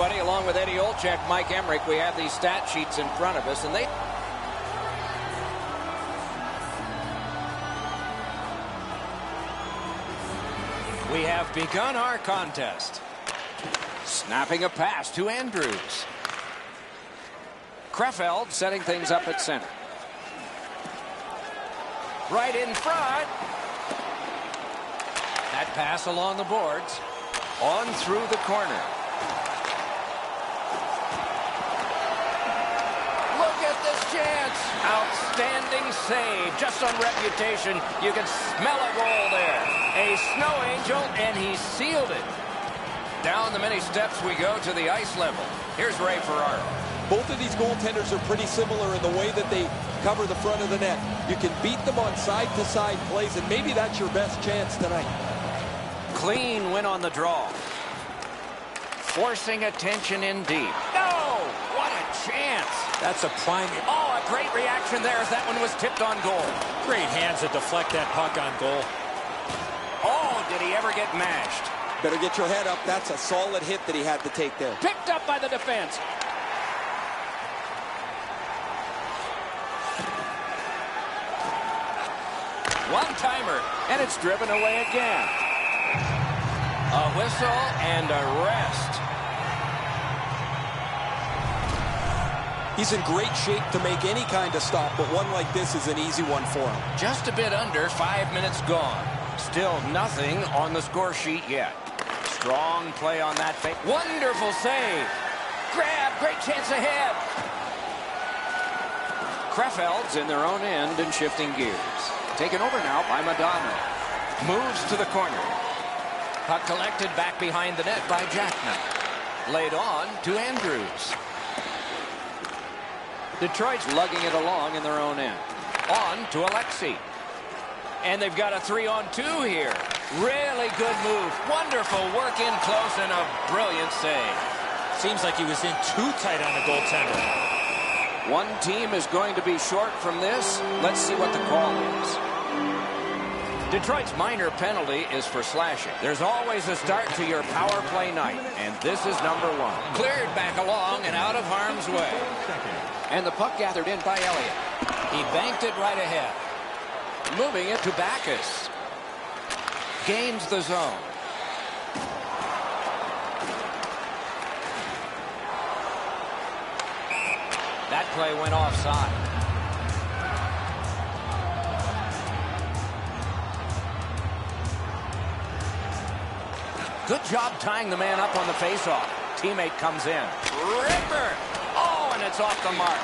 everybody. Along with Eddie Olczyk, Mike Emmerich, we have these stat sheets in front of us, and they... We have begun our contest. Snapping a pass to Andrews. Krefeld setting things up at center. Right in front. That pass along the boards. On through the corner. Look at this chance. Outstanding save. Just on reputation, you can smell a goal there. A snow angel, and he sealed it. Down the many steps we go to the ice level. Here's Ray Ferraro. Both of these goaltenders are pretty similar in the way that they cover the front of the net. You can beat them on side-to-side plays, and maybe that's your best chance tonight. Clean win on the draw. Forcing attention in deep. No! What a chance! That's a prime... Oh, a great reaction there as that one was tipped on goal. Great hands to deflect that puck on goal. Oh, did he ever get mashed? Better get your head up. That's a solid hit that he had to take there. Picked up by the defense. One-timer, and it's driven away again. A whistle and a rest. He's in great shape to make any kind of stop, but one like this is an easy one for him. Just a bit under 5 minutes gone. Still nothing on the score sheet yet. Strong play on that fake. Wonderful save. Grab, great chance ahead. Krefeld's in their own end and shifting gears. Taken over now by Madonna. Moves to the corner. Puck collected back behind the net by Jackman. Laid on to Andrews. Detroit's lugging it along in their own end. On to Alexei. And they've got a 3-on-2 here. Really good move. Wonderful work in close and a brilliant save. Seems like he was in too tight on the goaltender. One team is going to be short from this. Let's see what the call is. Detroit's minor penalty is for slashing. There's always a start to your power play night, and this is number 1. Cleared back along and out of harm's way. And the puck gathered in by Elliott. He banked it right ahead. Moving it to Backus. Gains the zone. That play went offside. Good job tying the man up on the faceoff. Teammate comes in. Ripper! Oh, and it's off the mark.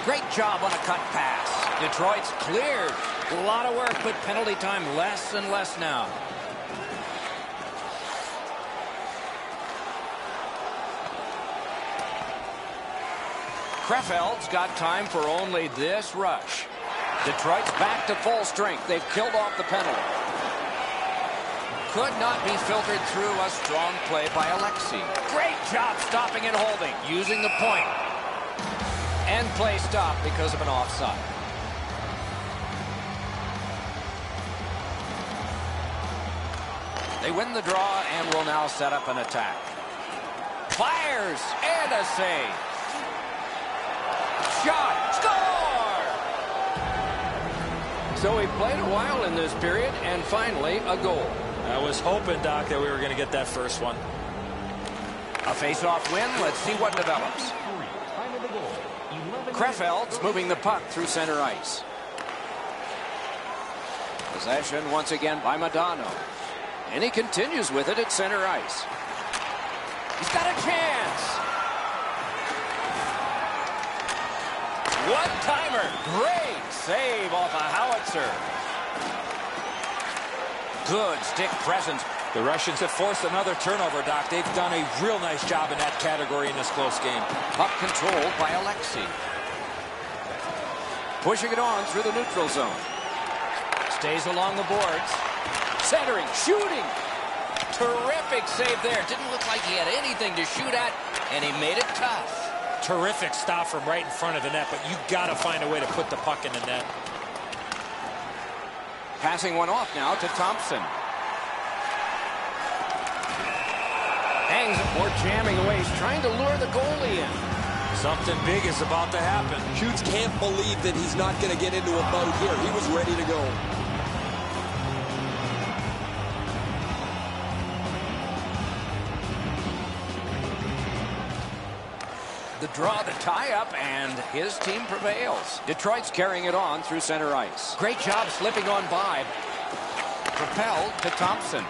Great job on a cut pass. Detroit's cleared. A lot of work, but penalty time less and less now. Krefeld's got time for only this rush. Detroit's back to full strength. They've killed off the penalty. Could not be filtered through. A strong play by Alexei. Great job stopping and holding. Using the point. And play stopped because of an offside. They win the draw and will now set up an attack. Fires and a save. Shot. Score! So we played a while in this period and finally a goal. I was hoping, Doc, that we were going to get that first one. A face-off win. Let's see what develops. Krefeld's moving the puck through center ice. Possession once again by Madonna. And he continues with it at center ice. He's got a chance. One-timer. Great save off a howitzer. Good stick presence. The Russians have forced another turnover, Doc. They've done a real nice job in that category in this close game. Puck controlled by Alexei. Pushing it on through the neutral zone. Stays along the boards. Centering, shooting. Terrific save there. Didn't look like he had anything to shoot at, and he made it tough. Terrific stop from right in front of the net, but you got to find a way to put the puck in the net. Passing one off now to Thompson. Bangs it more, jamming away. He's trying to lure the goalie in. Something big is about to happen. Shoots can't believe that he's not going to get into a bout here. He was ready to go. The draw, the tie-up, and his team prevails. Detroit's carrying it on through center ice. Great job slipping on by. Propelled to Thompson.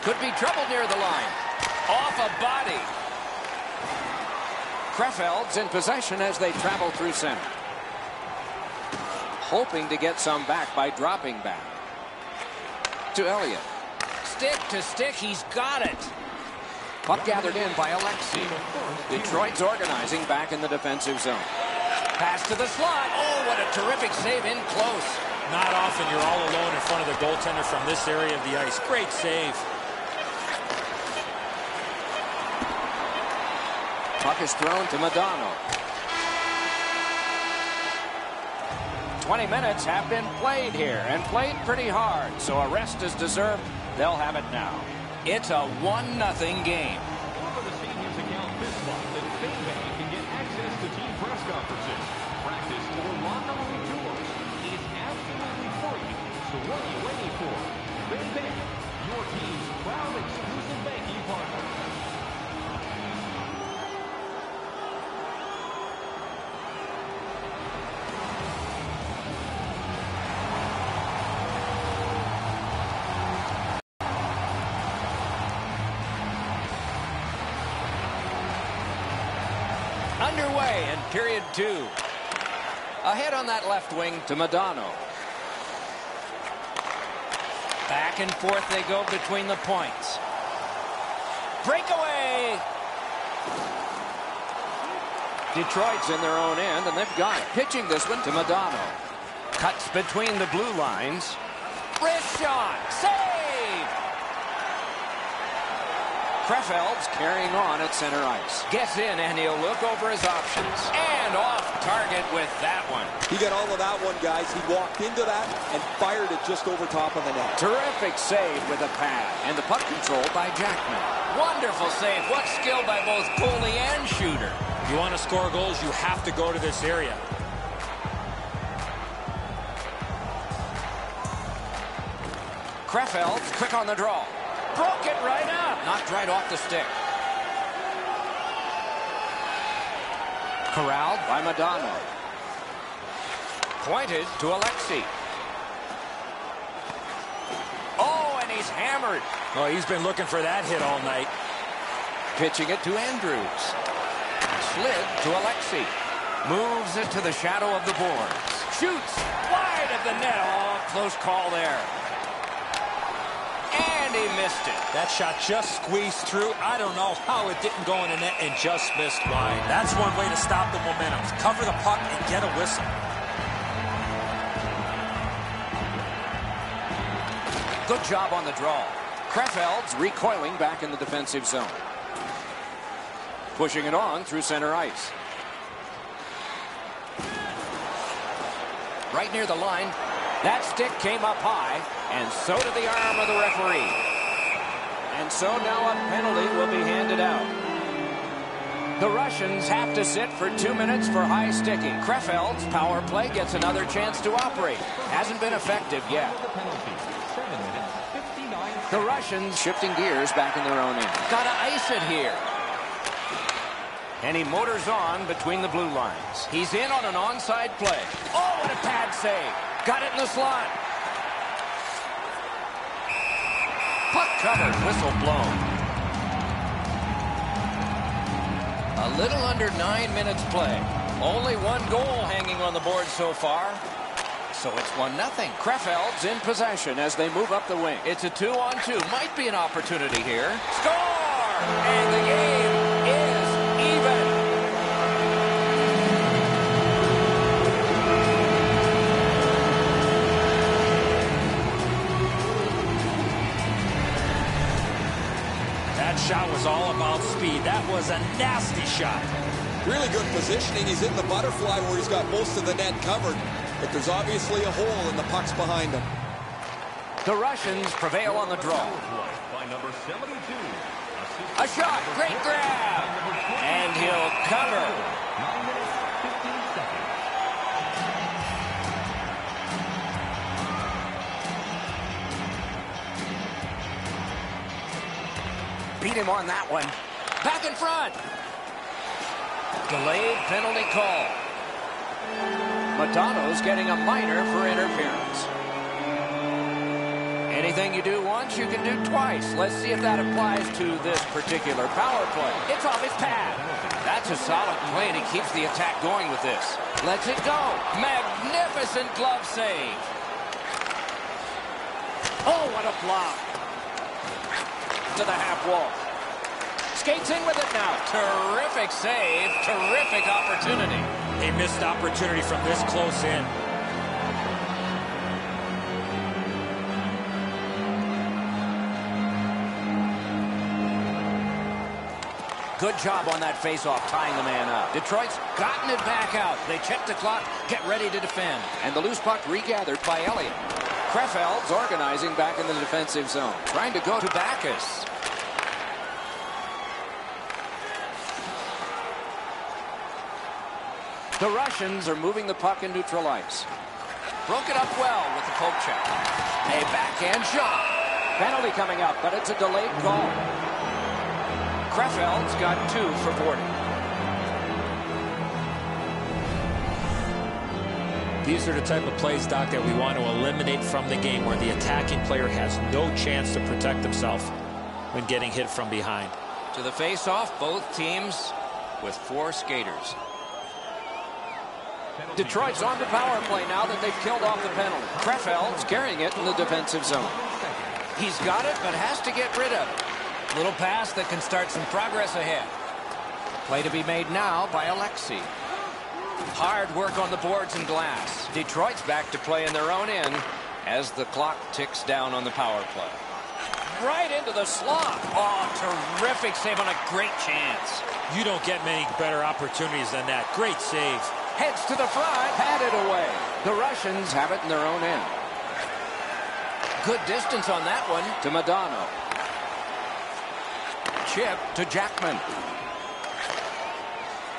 Could be trouble near the line. Off a body. Krefeld's in possession as they travel through center. Hoping to get some back by dropping back. To Elliott. Stick to stick, he's got it. Puck gathered in by Alexei. Detroit's organizing back in the defensive zone. Pass to the slot. Oh, what a terrific save in close. Not often you're all alone in front of the goaltender from this area of the ice. Great save. Puck is thrown to Modano. 20 minutes have been played here, and played pretty hard, so a rest is deserved. They'll have it now. It's a 1-0 game. Over the seniors account this month that FinBank can get access to team press conferences, practice, or locker room tours. It's absolutely free. So what are you waiting for? FinBank, your team's proud exclusive banking partner. Underway in period 2. Ahead on that left wing to Modano. Back and forth they go between the points. Breakaway! Detroit's in their own end, and they've got it. Pitching this one to Modano. Cuts between the blue lines. Wrist shot! Save! Krefeld's carrying on at center ice. Gets in, and he'll look over his options. And off target with that one. He got all of that one, guys. He walked into that and fired it just over top of the net. Terrific save with a pad. And the puck controlled by Jackman. Wonderful save. What skill by both goalie and shooter. If you want to score goals, you have to go to this area. Krefeld's quick on the draw. Broke it right up. Knocked right off the stick. Corralled by Modano. Pointed to Alexei. Oh, and he's hammered. Oh, he's been looking for that hit all night. Pitching it to Andrews. Slid to Alexei. Moves it to the shadow of the boards. Shoots wide of the net. Oh, close call there. And he missed it. That shot just squeezed through. I don't know how it didn't go in the net and just missed wide. That's one way to stop the momentum. Cover the puck and get a whistle. Good job on the draw. Krefeld's recoiling back in the defensive zone. Pushing it on through center ice. Right near the line. That stick came up high, and so did the arm of the referee. And so now a penalty will be handed out. The Russians have to sit for 2 minutes for high sticking. Krefeld's power play gets another chance to operate. Hasn't been effective yet. The Russians shifting gears back in their own end. Gotta ice it here. And he motors on between the blue lines. He's in on an onside play. Oh, what a pad save. Got it in the slot. Puck covered, whistle blown. A little under 9 minutes play. Only one goal hanging on the board so far. So it's 1-0. Krefeld's in possession as they move up the wing. It's a 2-on-2. Might be an opportunity here. Score! And the game is even. That shot was all about speed. That was a nasty shot. Really good positioning. He's in the butterfly where he's got most of the net covered. But there's obviously a hole and the puck's behind him. The Russians prevail on the draw. number 72. A shot, great grab, and he'll cover. 9 minutes, 15 seconds. Beat him on that one. Back in front. Delayed penalty call. Madonna's getting a minor for interference. Anything you do once, you can do twice. Let's see if that applies to this particular power play. It's off his pad. That's a solid play, and he keeps the attack going with this. Lets it go. Magnificent glove save. Oh, what a block. To the half wall. Skates in with it now. Terrific save. Terrific opportunity. A missed opportunity from this close in. Good job on that face-off, tying the man up. Detroit's gotten it back out. They check the clock, get ready to defend. And the loose puck regathered by Elliott. Krefeld's organizing back in the defensive zone. Trying to go to Backus. The Russians are moving the puck in neutral ice. Broke it up well with the poke check. A backhand shot. Penalty coming up, but it's a delayed goal. Krefeld's got 2 for 40. These are the type of plays, Doc, that we want to eliminate from the game, where the attacking player has no chance to protect himself when getting hit from behind. To the face-off, both teams with 4 skaters. Detroit's on the power play now that they've killed off the penalty. Krefeld's carrying it in the defensive zone. He's got it, but has to get rid of it. Little pass that can start some progress ahead. Play to be made now by Alexei. Hard work on the boards and glass. Detroit's back to play in their own end as the clock ticks down on the power play. Right into the slot. Oh, terrific save on a great chance. You don't get many better opportunities than that. Great save. Heads to the front, batted away. The Russians have it in their own end. Good distance on that one to Madonna. Chip to Jackman.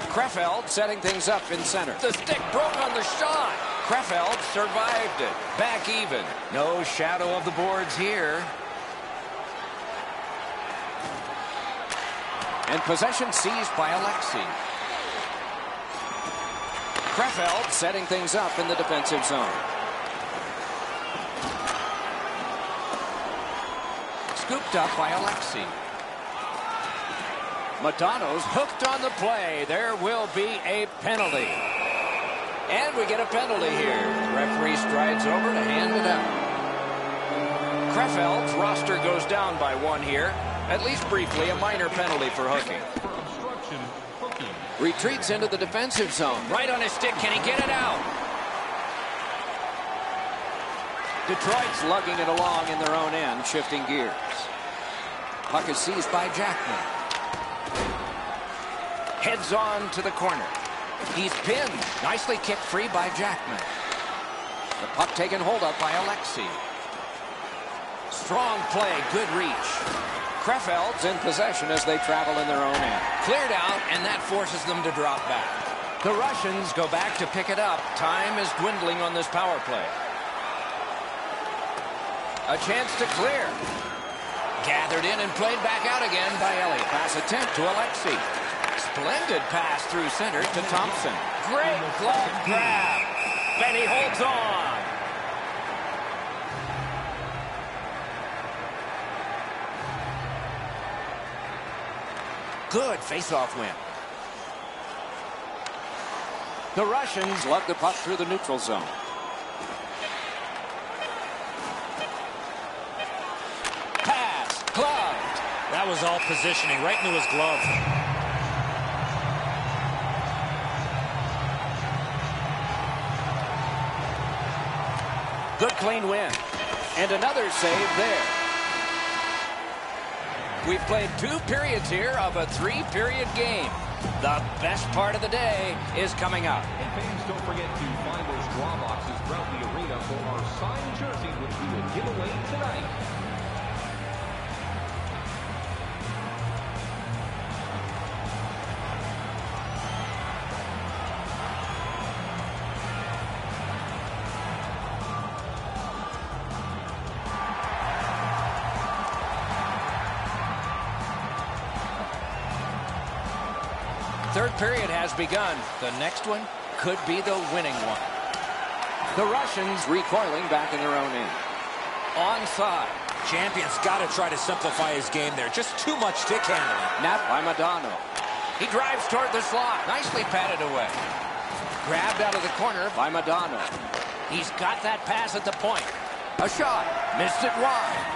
Krefeld setting things up in center. The stick broke on the shot. Krefeld survived it. Back even. No shadow of the boards here. And possession seized by Alexei. Krefeld setting things up in the defensive zone. Scooped up by Alexei. Madonna's hooked on the play. There will be a penalty. And we get a penalty here. The referee strides over to hand it out. Krefeld's roster goes down by 1 here. At least briefly, a minor penalty for hooking. For obstruction, hooking. Retreats into the defensive zone. Right on his stick. Can he get it out? Detroit's lugging it along in their own end, shifting gears. Puck is seized by Jackman. Heads on to the corner. He's pinned. Nicely kicked free by Jackman. The puck taken hold of by Alexei. Strong play, good reach. Krefeld's in possession as they travel in their own end. Cleared out, and that forces them to drop back. The Russians go back to pick it up. Time is dwindling on this power play. A chance to clear. Gathered in and played back out again by Elliott. Pass attempt to Alexei. Splendid pass through center to Thompson. Great glove grab. And he holds on. Good face-off win. The Russians lug the puck through the neutral zone. Pass, gloved. That was all positioning, right into his glove. Good clean win. And another save there. We've played 2 periods here of a 3-period game. The best part of the day is coming up. And fans, don't forget to find those draw boxes throughout the arena for our signed jerseys, which we will give away tonight. third period has begun. The next one could be the winning one. The Russians recoiling back in their own end. Onside. Champion's got to try to simplify his game there. Just too much stick handling. Napped by Madano. He drives toward the slot. Nicely patted away. Grabbed out of the corner by Madano. He's got that pass at the point. A shot. Missed it wide.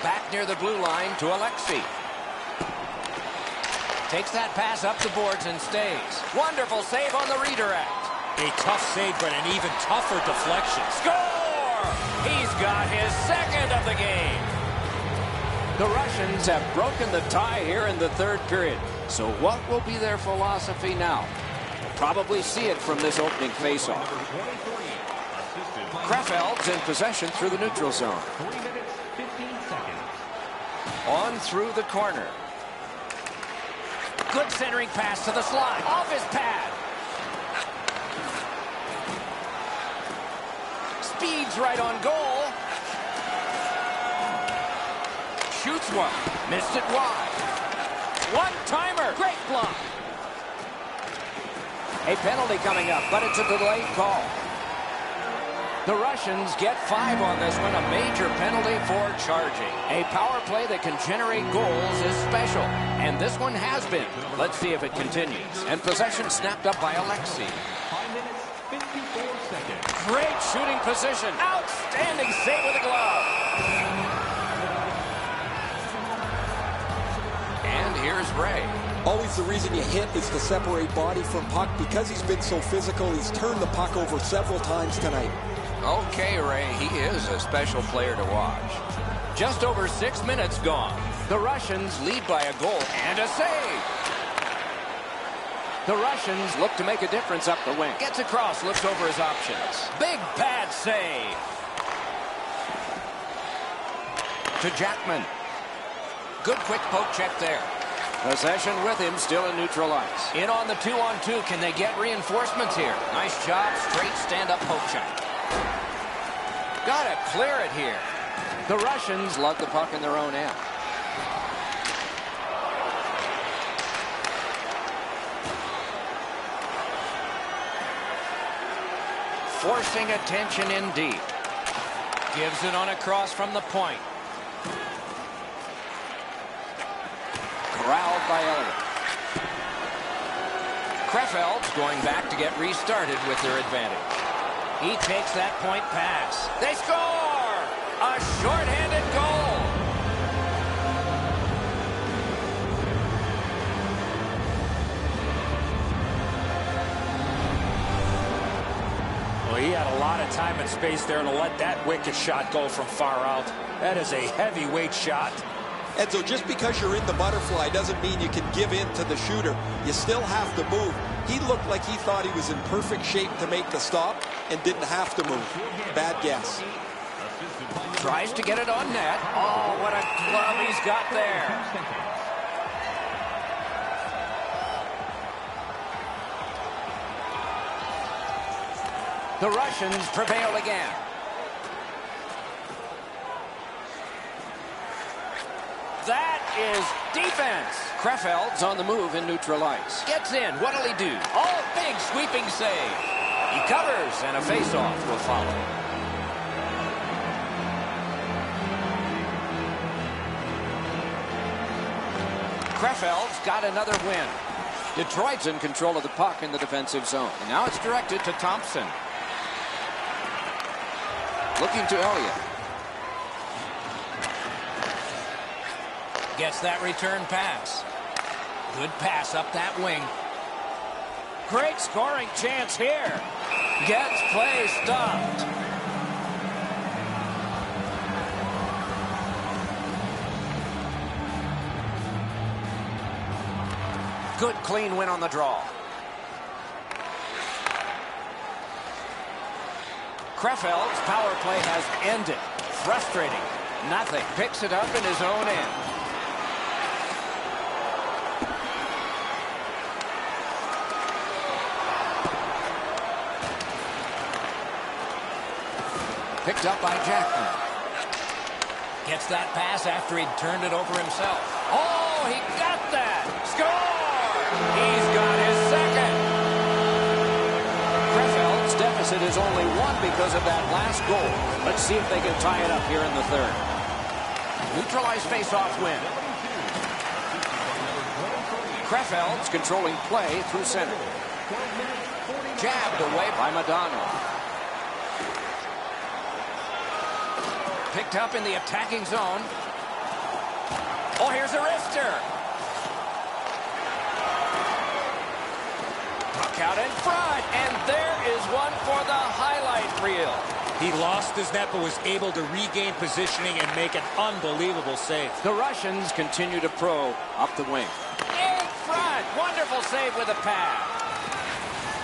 Back near the blue line to Alexei. Takes that pass up the boards and stays. Wonderful save on the redirect. A tough save, but an even tougher deflection. Score! He's got his second of the game. The Russians have broken the tie here in the third period. So what will be their philosophy now? We'll probably see it from this opening faceoff. Krefeld's in possession through the neutral zone. 3 minutes, 15 seconds. On through the corner. Good centering pass to the slot. Off his pad. Speeds right on goal. Shoots one. Missed it wide. One-timer. Great block. A penalty coming up, but it's a delayed call. The Russians get 5 on this one, a major penalty for charging. A power play that can generate goals is special, and this one has been. Let's see if it continues. And possession snapped up by Alexei. 5 minutes, 54 seconds. Great shooting position. Outstanding save with a glove. And here's Ray. Always the reason you hit is to separate body from puck. Because he's been so physical, he's turned the puck over several times tonight. Okay, Ray, he is a special player to watch. Just over 6 minutes gone. The Russians lead by a goal and a save. The Russians look to make a difference up the wing. Gets across, looks over his options. Big pad save. To Jackman. Good quick poke check there. Possession with him, still in neutral ice. In on the 2-on-2. Can they get reinforcements here? Nice job, straight stand-up poke check. Got to clear it here. The Russians lug the puck in their own end. Forcing attention in deep. Gives it on a cross from the point. Corralled by Elliott. Krefeld's going back to get restarted with their advantage. He takes that point pass. They score! A shorthanded goal! Well, he had a lot of time and space there to let that wicked shot go from far out. That is a heavyweight shot. And so just because you're in the butterfly doesn't mean you can give in to the shooter. You still have to move. He looked like he thought he was in perfect shape to make the stop and didn't have to move. Bad guess. Tries to get it on net. Oh, what a glove he's got there. The Russians prevail again. That is defense. Krefeld's on the move in neutral ice. Gets in. What'll he do? Oh, big sweeping save. He covers, and a face-off will follow. Krefeld's got another win. Detroit's in control of the puck in the defensive zone. And now it's directed to Thompson. Looking to Elliott. Gets that return pass. Good pass up that wing. Great scoring chance here. Gets play stopped. Good clean win on the draw. Krefeld's power play has ended. Frustrating. Nothing. Picks it up in his own end. Picked up by Jackman. Gets that pass after he'd turned it over himself. Oh, he got that. Score! He's got his second. Krefeld's deficit is only one because of that last goal. Let's see if they can tie it up here in the third. Neutralized face-off win. Krefeld's controlling play through center. Jabbed away by Madonna. Picked up in the attacking zone. Oh, here's a wrister. Puck out in front, and there is one for the highlight reel. He lost his net, but was able to regain positioning and make an unbelievable save. The Russians continue to probe up the wing. In front, wonderful save with a pad.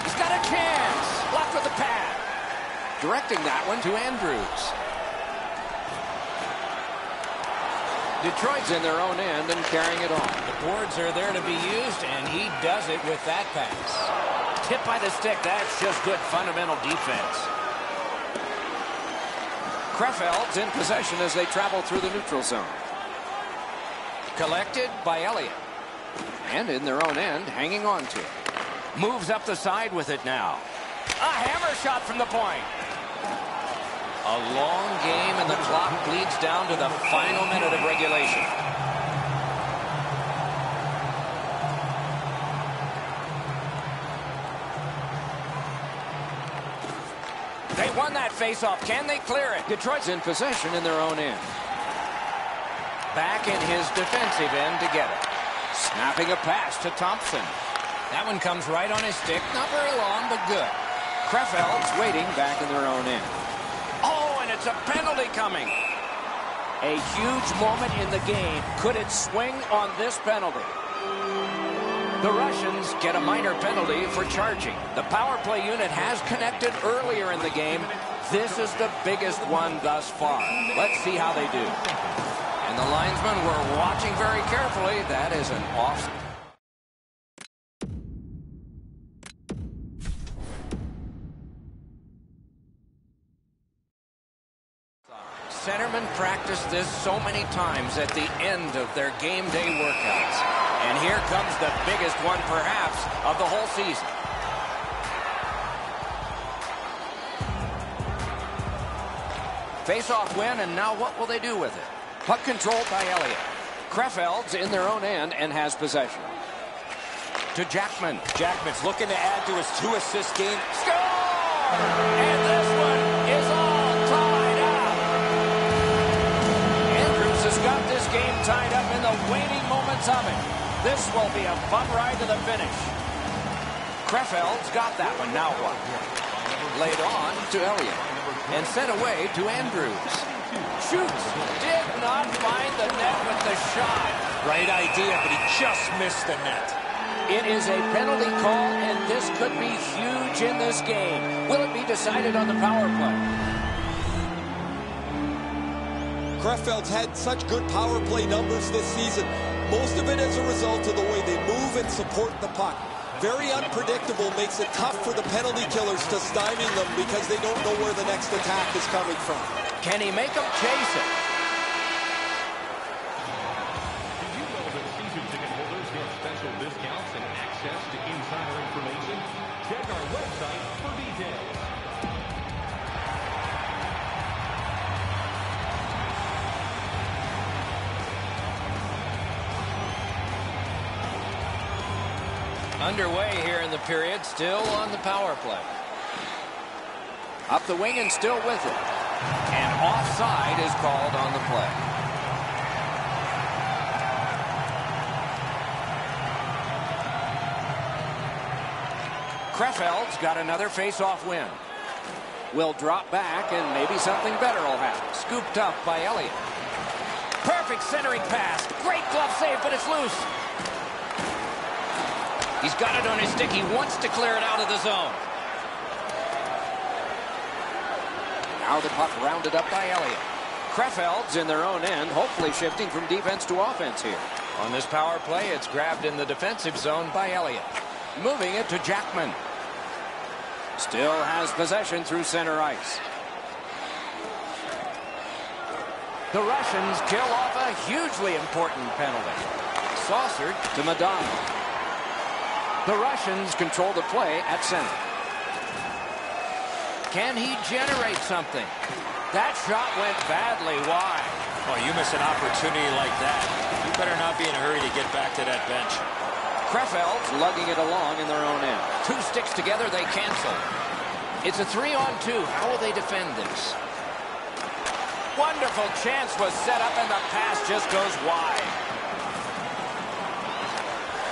He's got a chance. Blocked with a pad. Directing that one to Andrews. Detroit's in their own end and carrying it on. The boards are there to be used, and he does it with that pass. Tipped by the stick. That's just good fundamental defense. Krefeld's in possession as they travel through the neutral zone. Collected by Elliott. And in their own end, hanging on to it. Moves up the side with it now. A hammer shot from the point. A long game, and the clock bleeds down to the final minute of regulation. They won that faceoff. Can they clear it? Detroit's in possession in their own end. Back in his defensive end to get it. Snapping a pass to Thompson. That one comes right on his stick. Not very long, but good. Krefeld's waiting back in their own end. Oh, and it's a penalty coming. A huge moment in the game. Could it swing on this penalty? The Russians get a minor penalty for charging. The power play unit has connected earlier in the game. This is the biggest one thus far. Let's see how they do. And the linesmen were watching very carefully. That is an off. Centermen practice this so many times at the end of their game day workouts. And here comes the biggest one, perhaps, of the whole season. Face-off win, and now what will they do with it? Puck controlled by Elliott. Krefeld's in their own end and has possession. To Jackman. Jackman's looking to add to his 2-assist game. Score! And this one is all tied up. Andrews has got this game tied up in the waning moments of it. This will be a fun ride to the finish. Krefeld's got that one. Now what? Laid on to Elliott. And sent away to Andrews. Shoots. Did not find the net with the shot. Right idea, but he just missed the net. It is a penalty call, and this could be huge in this game. Will it be decided on the power play? Krefeld's had such good power play numbers this season. Most of it as a result of the way they move and support the puck. Very unpredictable, makes it tough for the penalty killers to stymie them because they don't know where the next attack is coming from. Can he make them chase it? Did you know that season ticket holders get special discounts and access to insider information? Check our website for details. Underway here in the period, still on the power play. Up the wing and still with it. And offside is called on the play. Krefeld's got another face-off win. Will drop back and maybe something better will happen. Scooped up by Elliott. Perfect centering pass. Great glove save, but it's loose. He's got it on his stick. He wants to clear it out of the zone. Now the puck rounded up by Elliott. Krefeld's in their own end, hopefully shifting from defense to offense here. On this power play, it's grabbed in the defensive zone by Elliott. Moving it to Jackman. Still has possession through center ice. The Russians kill off a hugely important penalty. Saucered to Madonna. The Russians control the play at center. Can he generate something? That shot went badly wide. Oh, you miss an opportunity like that. You better not be in a hurry to get back to that bench. Krefeld's lugging it along in their own end. Two sticks together, they cancel. It's a 3-on-2. How will they defend this? Wonderful chance was set up, and the pass just goes wide.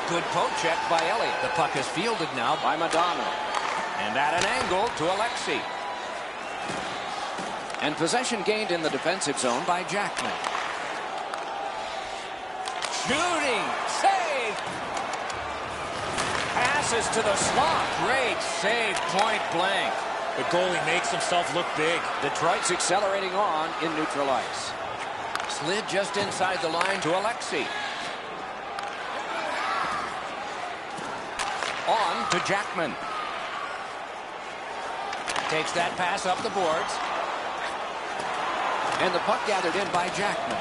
Good poke check by Elliott. The puck is fielded now by Madonna. And at an angle to Alexei. And possession gained in the defensive zone by Jackman. Shooting. Save. Passes to the slot. Great save, point blank. The goalie makes himself look big. Detroit's accelerating on in neutral ice. Slid just inside the line to Alexei. On to Jackman. Takes that pass up the boards. And the puck gathered in by Jackman.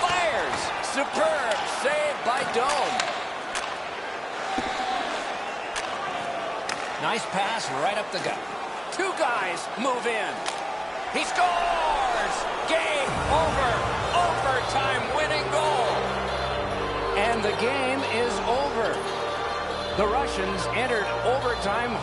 Fires! Superb save by Dome. Nice pass right up the gut. Two guys move in. He scores! Game over! Overtime winning goal! And the game is over. The Russians entered overtime.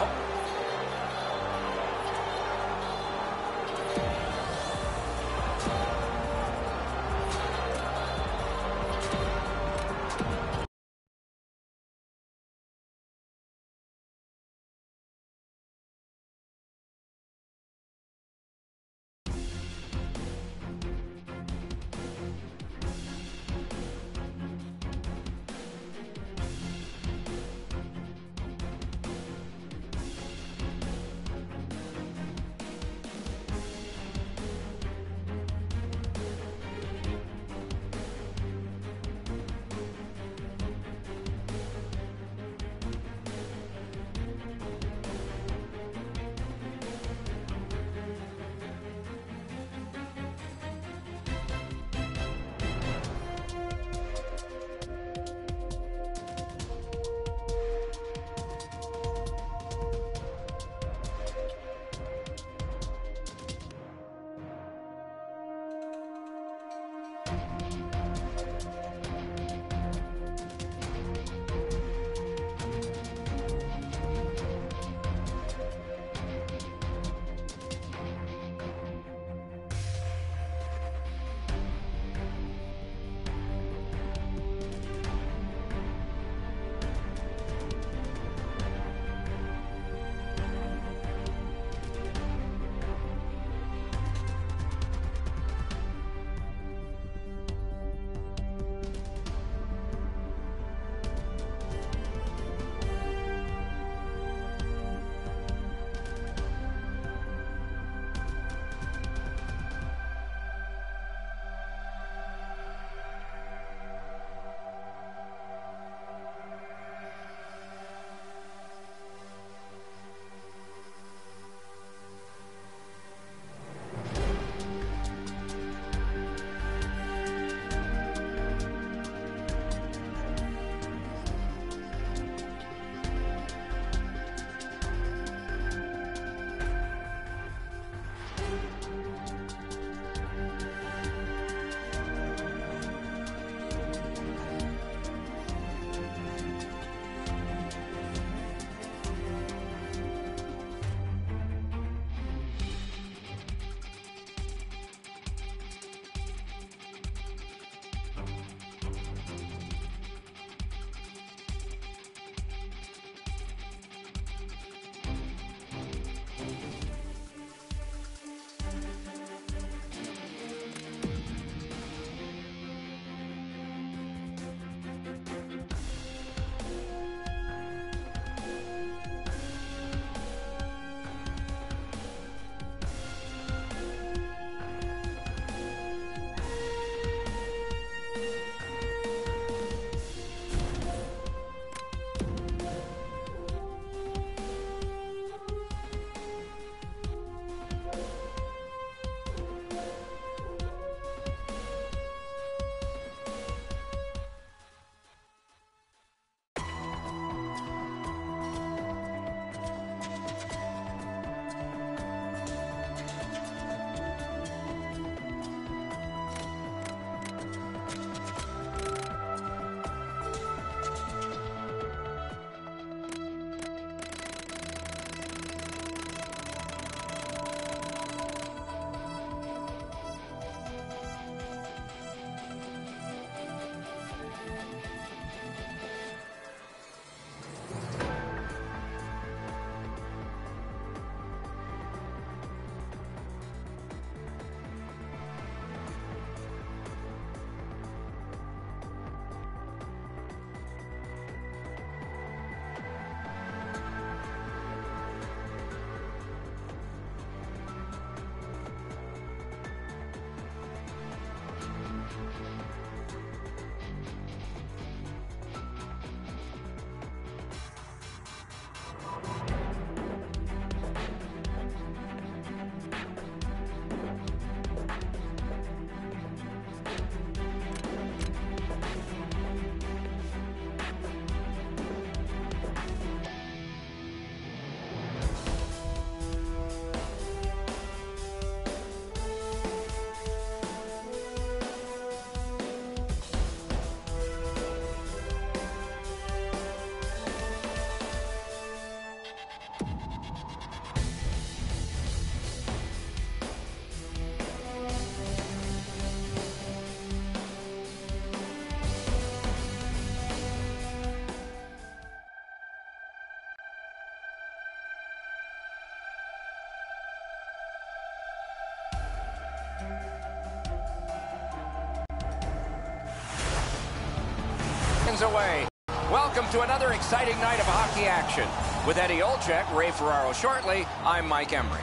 things away. Welcome to another exciting night of hockey action. With Eddie Olczyk, Ray Ferraro shortly, I'm Mike Emery.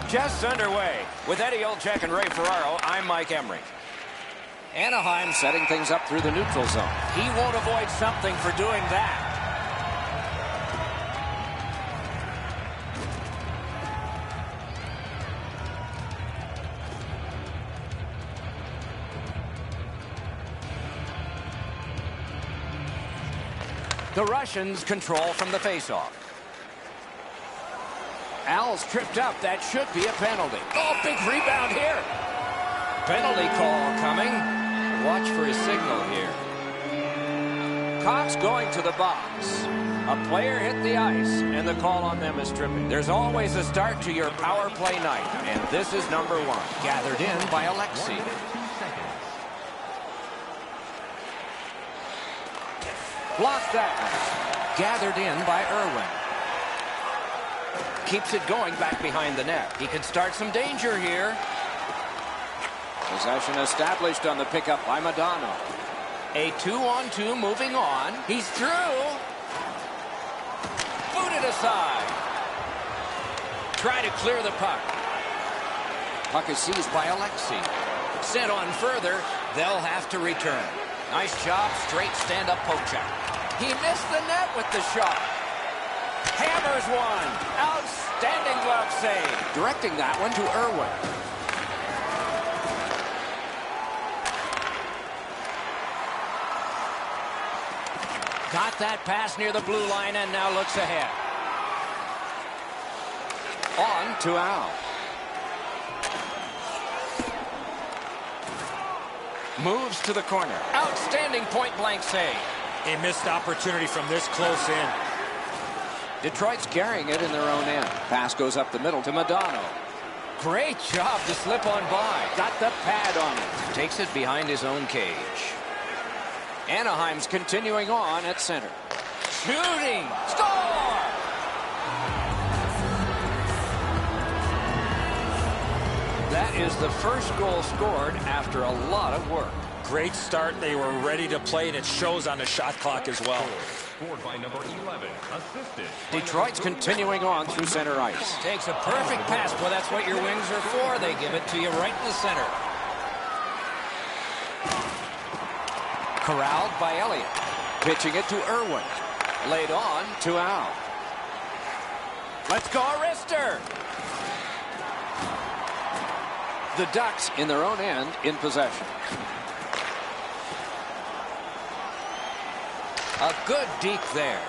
Just underway. With Eddie Olczyk and Ray Ferraro, I'm Mike Emery. Anaheim setting things up through the neutral zone. He won't avoid something for doing that. The Russians control from the faceoff. Al's tripped up. That should be a penalty. Oh, big rebound here. Penalty call coming. Watch for his signal here. Cox going to the box. A player hit the ice, and the call on them is tripping. There's always a start to your power play night, and this is number one. Gathered in by Alexei. Blocked that one. Gathered in by Irwin. Keeps it going back behind the net. He can start some danger here. Possession established on the pickup by Madonna. A 2-on-2 moving on. He's through. Booted aside. Try to clear the puck. Puck is seized by Alexei. Sent on further. They'll have to return. Nice job. Straight stand-up poke check. He missed the net with the shot. Hammers one. Outstanding glove save. Directing that one to Irwin. Got that pass near the blue line and now looks ahead. On to Al. Moves to the corner. Outstanding point-blank save. A missed opportunity from this close in. Detroit's carrying it in their own end. Pass goes up the middle to Madonna. Great job to slip on by. Got the pad on it. Takes it behind his own cage. Anaheim's continuing on at center. Shooting. Score! That is the first goal scored after a lot of work. Great start. They were ready to play, and it shows on the shot clock as well. Scored by number 11, assisted. Detroit's continuing on through center ice. Takes a perfect pass. Well, that's what your wings are for. They give it to you right in the center. Corralled by Elliott. Pitching it to Irwin. Laid on to Al. Let's go, Arister. The Ducks in their own end in possession. A good deke there.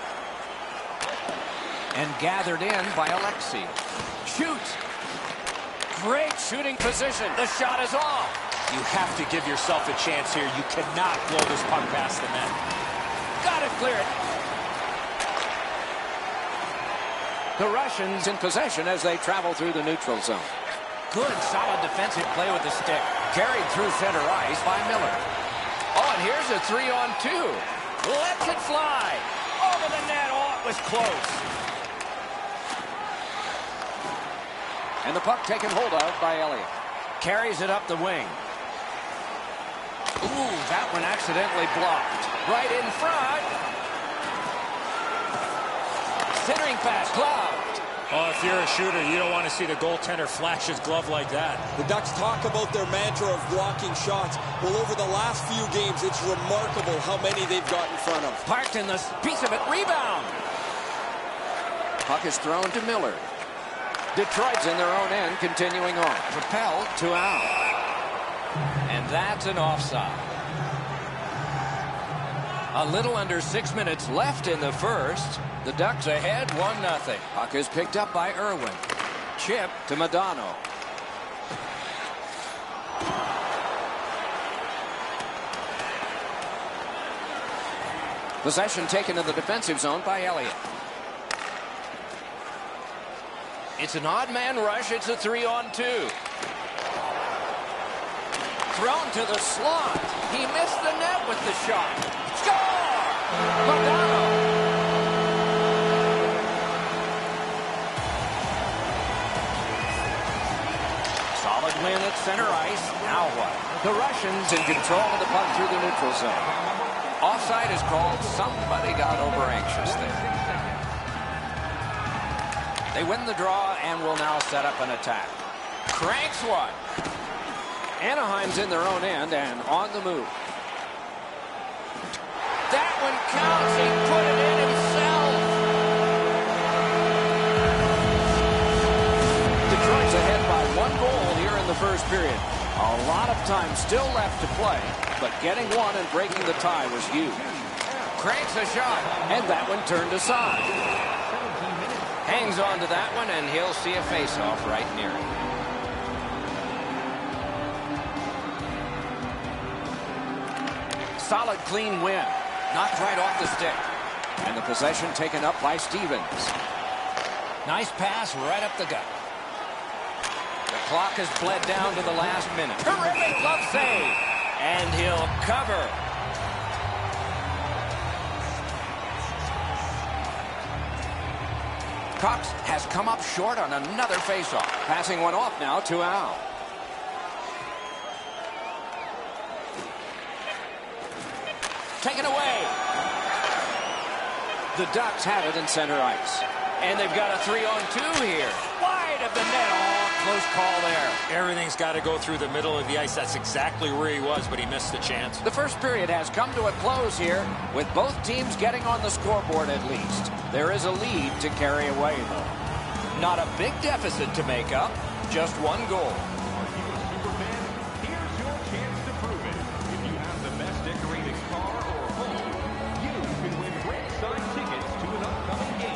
And gathered in by Alexei. Shoots. Great shooting position. The shot is off. You have to give yourself a chance here. You cannot blow this puck past the net. Got to clear it. The Russians in possession as they travel through the neutral zone. Good, solid defensive play with the stick. Carried through center ice by Miller. Oh, and here's a 3-on-2. Lets it fly. Over the net. Oh, it was close. And the puck taken hold of by Elliott. Carries it up the wing. Ooh, that one accidentally blocked. Right in front. Centering pass, Glove. Oh, if you're a shooter, you don't want to see the goaltender flash his glove like that. The Ducks talk about their mantra of blocking shots. Well, over the last few games, it's remarkable how many they've got in front of. Parked in the piece of it. Rebound. Puck is thrown to Miller. Detroit's in their own end, continuing on. Propelled to Al. And that's an offside. A little under 6 minutes left in the first. The Ducks ahead 1-0. Puck is picked up by Irwin. Chip to Madonna. Possession taken in the defensive zone by Elliott. It's an odd man rush. It's a 3-on-2. Thrown to the slot. He missed the net with the shot. Score! Madonna. Solid win at center ice. Now what? The Russians in control of the puck through the neutral zone. Offside is called. Somebody got over anxious there. They win the draw and will now set up an attack. Cranks one. Anaheim's in their own end and on the move. That one counts. He put it in himself. Detroit's ahead by 1 goal here in the first period. A lot of time still left to play, but getting one and breaking the tie was huge. Cranks a shot, and that one turned aside. Hangs on to that one, and he'll see a face-off right near him. Solid, clean win. Knocked right off the stick. And the possession taken up by Stevens. Nice pass right up the gut. The clock has bled down to the last minute. Terrific glove save. And he'll cover. Cox has come up short on another faceoff. Passing one off now to Al. Taken away. The Ducks have it in center ice. And they've got a 3-on-2 here. Wide of the net. Oh, close call there. Everything's got to go through the middle of the ice. That's exactly where he was, but he missed the chance. The first period has come to a close here, with both teams getting on the scoreboard at least. There is a lead to carry away, though. Not a big deficit to make up, just 1 goal. Are you a super fan? Here's your chance to prove it. If you have the best decorated car or home, you can win ringside tickets to an upcoming game.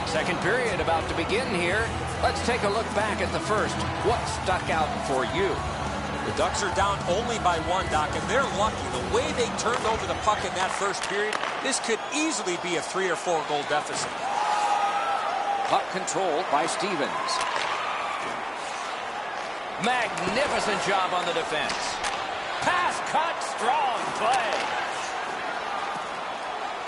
Second period about to begin here. Let's take a look back at the first. What stuck out for you? The Ducks are down only by 1, Doc, and they're lucky. The way they turned over the puck in that first period, this could easily be a 3 or 4 goal deficit. Puck controlled by Stevens. Magnificent job on the defense. Pass cut, strong play.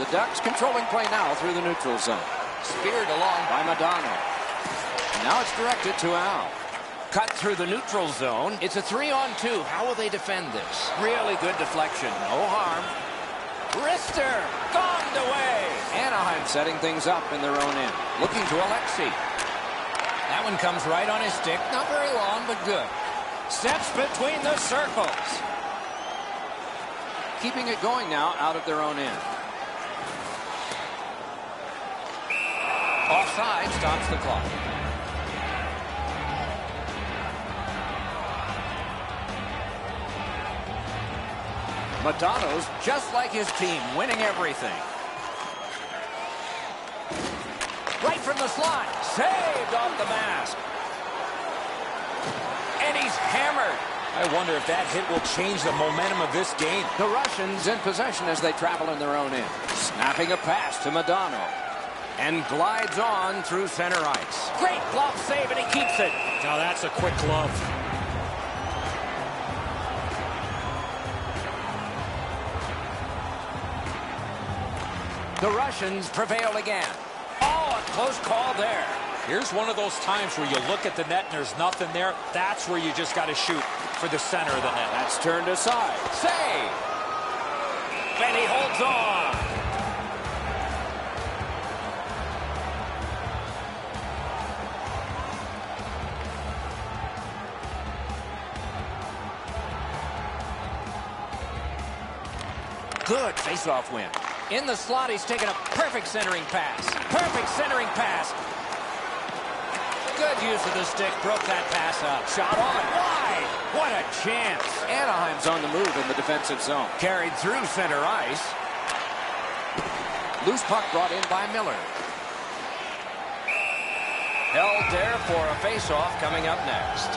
The Ducks controlling play now through the neutral zone. Speared along by Madonna. Now it's directed to Al. Cut through the neutral zone. It's a 3-on-2. How will they defend this? Really good deflection. No harm. Wrister. Gone away. Anaheim setting things up in their own end. Looking to Alexei. That one comes right on his stick. Not very long, but good. Steps between the circles. Keeping it going now out of their own end. Offside stops the clock. Madonna's just like his team, winning everything. Right from the slot. Saved off the mask. And he's hammered. I wonder if that hit will change the momentum of this game. The Russians in possession as they travel in their own end. Snapping a pass to Madonna. And glides on through center ice. Great glove save, and he keeps it. Now that's a quick glove. The Russians prevail again. Oh, a close call there. Here's one of those times where you look at the net and there's nothing there. That's where you just got to shoot for the center of the net. That's turned aside. Save. And he holds on. Good face-off win. In the slot, he's taken a perfect centering pass. Perfect centering pass. Good use of the stick. Broke that pass up. Shot on. Wide. What a chance. Anaheim's on the move in the defensive zone. Carried through center ice. Loose puck brought in by Miller. Held there for a face-off coming up next.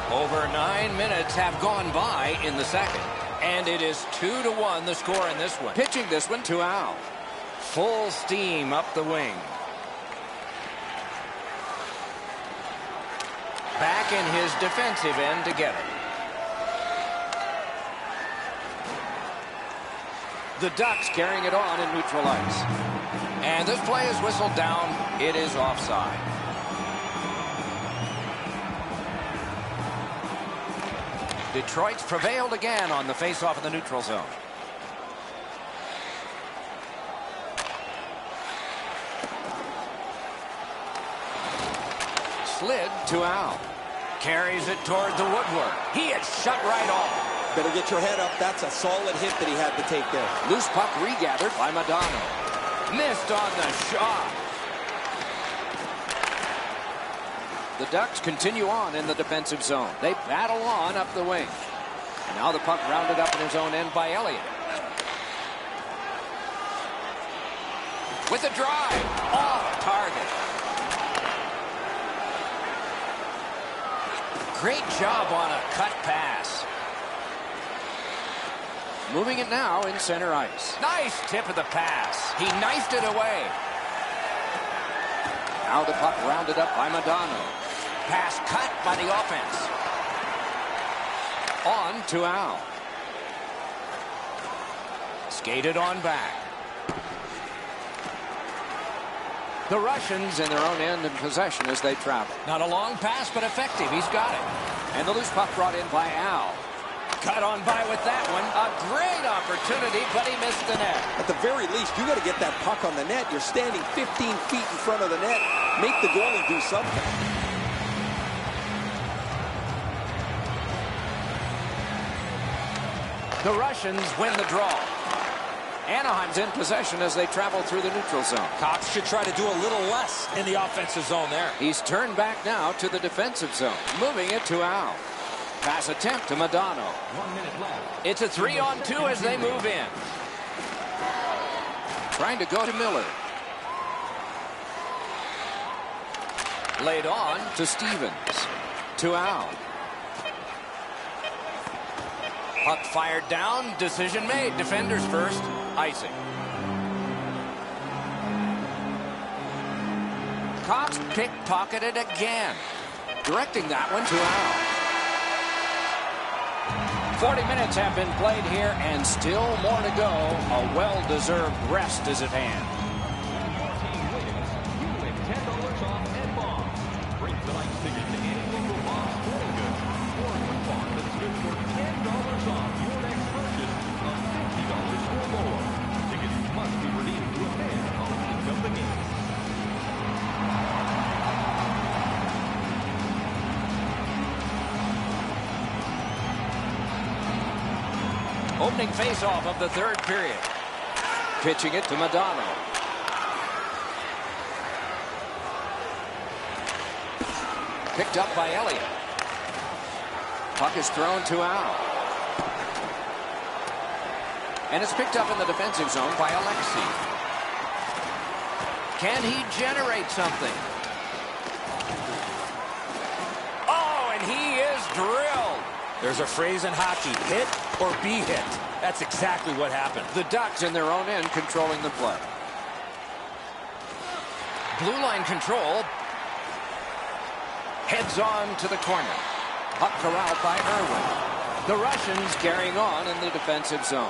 Over 9 minutes have gone by in the second. And it is 2-1 the score in this one. Pitching this one to Al. Full steam up the wing. Back back in his defensive end to get it. The Ducks carrying it on in neutral ice. And this play is whistled down. It is offside. Detroit's prevailed again on the faceoff in the neutral zone. Slid to Al. Carries it toward the woodwork. He is shut right off. Better get your head up. That's a solid hit that he had to take there. Loose puck regathered by Madonna. Missed on the shot. The Ducks continue on in the defensive zone. They battle on up the wing. And now the puck rounded up in his own end by Elliott. With a drive. Off target. Great job on a cut pass. Moving it now in center ice. Nice tip of the pass. He knifed it away. Now the puck rounded up by Madonna. Pass cut by the offense. On to Al. Skated on back. The Russians in their own end in possession as they travel. Not a long pass, but effective. He's got it. And the loose puck brought in by Al. Cut on by with that one. A great opportunity, but he missed the net. At the very least, you got to get that puck on the net. You're standing 15 feet in front of the net. Make the goalie do something. The Russians win the draw. Anaheim's in possession as they travel through the neutral zone. Cox should try to do a little less in the offensive zone there. He's turned back now to the defensive zone. Moving it to Al. Pass attempt to Madonna. 1 minute left. It's a 3-on-2 as they move in. Trying to go to Miller. Laid on to Stevens. To Al. Puck fired down. Decision made. Defenders first. Icing. Cox pickpocketed again. Directing that one to Al. 40 minutes have been played here, and still more to go. A well-deserved rest is at hand. Your team wins. You win $10 off at Bob's. Bring tonight's ticket to any local Bob's Sporting Goods or a coupon that's good for $10 off your next purchase of $50 or more. Tickets must be redeemed to a fan on the week of the game. Opening faceoff of the third period. Pitching it to Madonna. Picked up by Elliott. Puck is thrown to Al. And it's picked up in the defensive zone by Alexei. Can he generate something? Oh, and he is drilled. There's a phrase in hockey, hit or be hit. That's exactly what happened. The Ducks in their own end controlling the play. Blue line control. Heads on to the corner. Puck corralled by Irwin. The Russians carrying on in the defensive zone.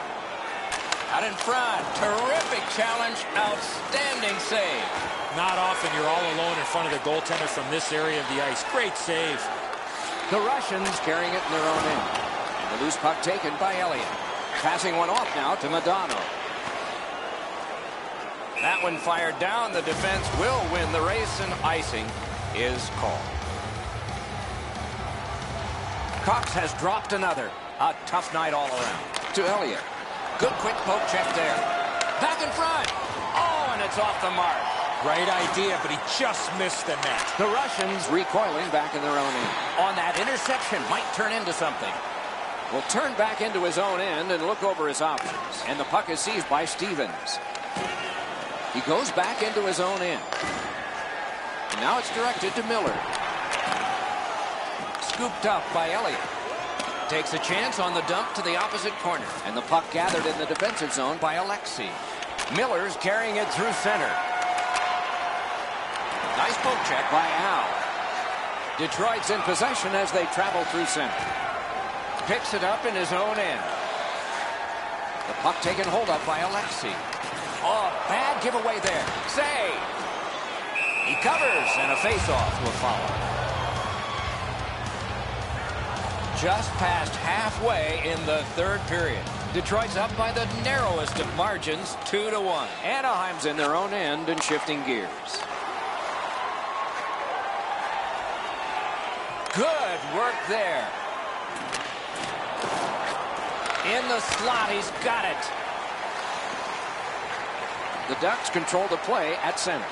Out in front. Terrific challenge. Outstanding save. Not often you're all alone in front of the goaltender from this area of the ice. Great save. The Russians carrying it in their own end. And the loose puck taken by Elliott. Passing one off now to Madonna. That one fired down. The defense will win the race, and icing is called. Cox has dropped another. A tough night all around. To Elliott. Good quick poke check there. Back in front. Oh, and it's off the mark. Right idea, but he just missed the net. The Russians recoiling back in their own end. On that interception might turn into something. Will turn back into his own end and look over his options. And the puck is seized by Stevens. He goes back into his own end. And now it's directed to Miller. Scooped up by Elliott. Takes a chance on the dump to the opposite corner. And the puck gathered in the defensive zone by Alexei. Miller's carrying it through center. Nice poke check by Al. Detroit's in possession as they travel through center. Picks it up in his own end. The puck taken hold of by Alexi. Oh, bad giveaway there. Save. He covers, and a face-off will follow. Just past halfway in the third period. Detroit's up by the narrowest of margins, 2-1. Anaheim's in their own end and shifting gears. Good work there. In the slot, he's got it. The Ducks control the play at center.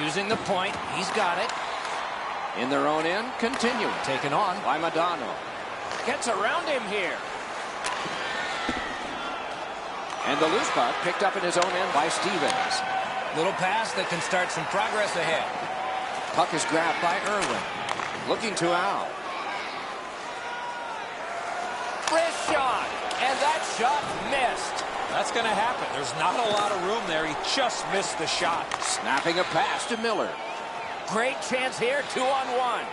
Using the point, he's got it. In their own end, continuing. Taken on by Madonna. Gets around him here. And the loose puck picked up in his own end by Stevens. Little pass that can start some progress ahead. Puck is grabbed by Irwin. Looking to out. Wrist shot. And that shot missed. That's going to happen. There's not a lot of room there. He just missed the shot. Snapping a pass to Miller. Great chance here, 2-on-1.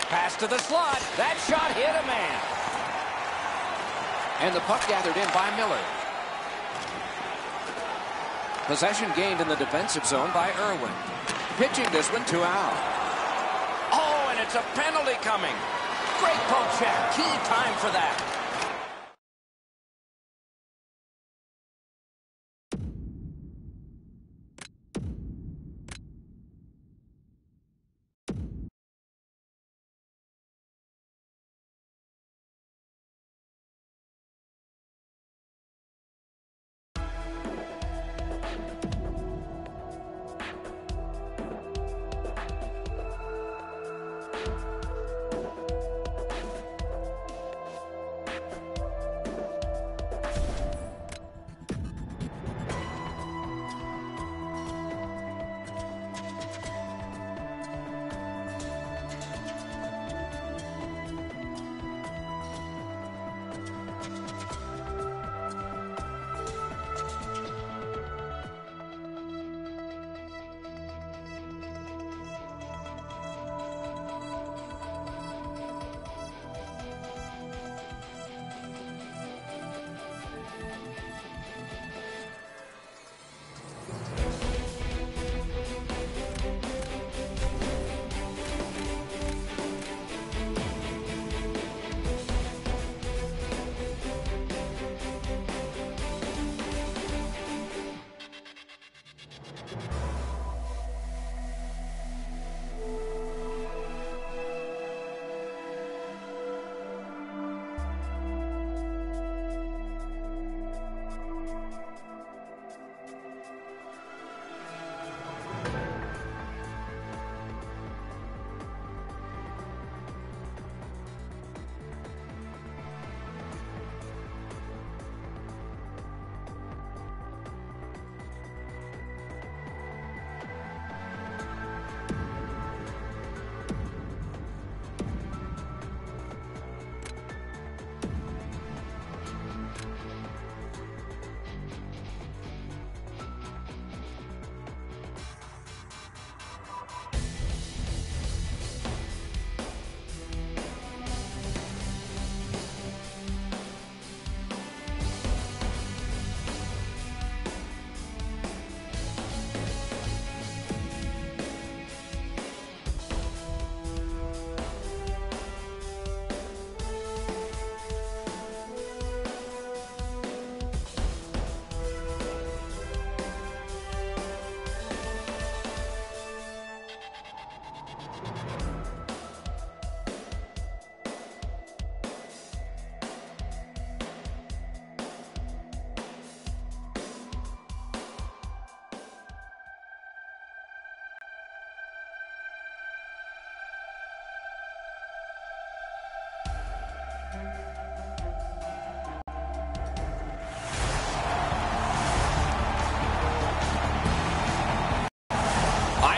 Pass to the slot. That shot hit a man. And the puck gathered in by Miller. Possession gained in the defensive zone by Irwin. Pitching this one to out. Oh, and it's a penalty coming. Great poke check. Key time for that.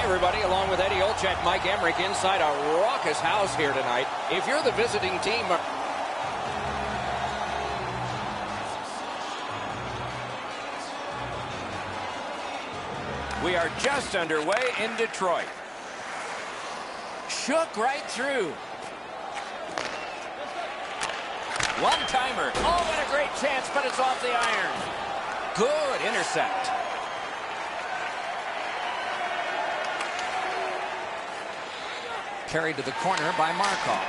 Everybody, along with Eddie Olczyk, Mike Emmerich inside a raucous house here tonight. If you're the visiting team, we are just underway in Detroit. shook right through. One-timer. Oh, what a great chance, but it's off the iron. Good intercept. Carried to the corner by Markov.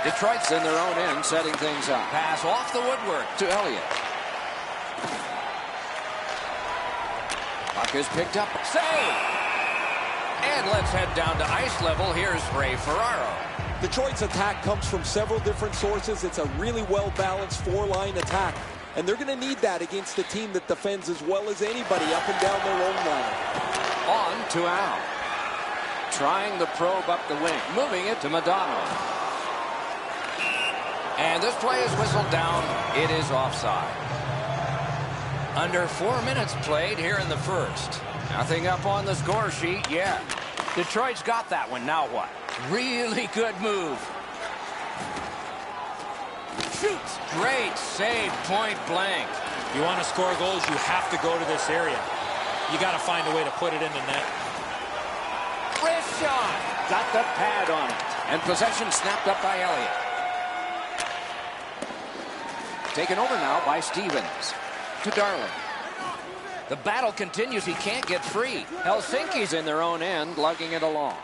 Detroit's in their own end, setting things up. Pass off the woodwork to Elliott. Puck is picked up. Save! And let's head down to ice level. Here's Ray Ferraro. Detroit's attack comes from several different sources. It's a really well-balanced four-line attack. And they're going to need that against a team that defends as well as anybody up and down their own line. On to Al. Trying the probe up the wing. Moving it to Madonna. And this play is whistled down. It is offside. Under 4 minutes played here in the first. Nothing up on the score sheet yet. Detroit's got that one. Now what? Really good move. Shoots. Great save, point blank. You want to score goals, you have to go to this area. You got to find a way to put it in the net. Wrist shot. Got the pad on it. And possession snapped up by Elliott. Taken over now by Stevens. To Darling. The battle continues. He can't get free. Helsinki's in their own end, lugging it along.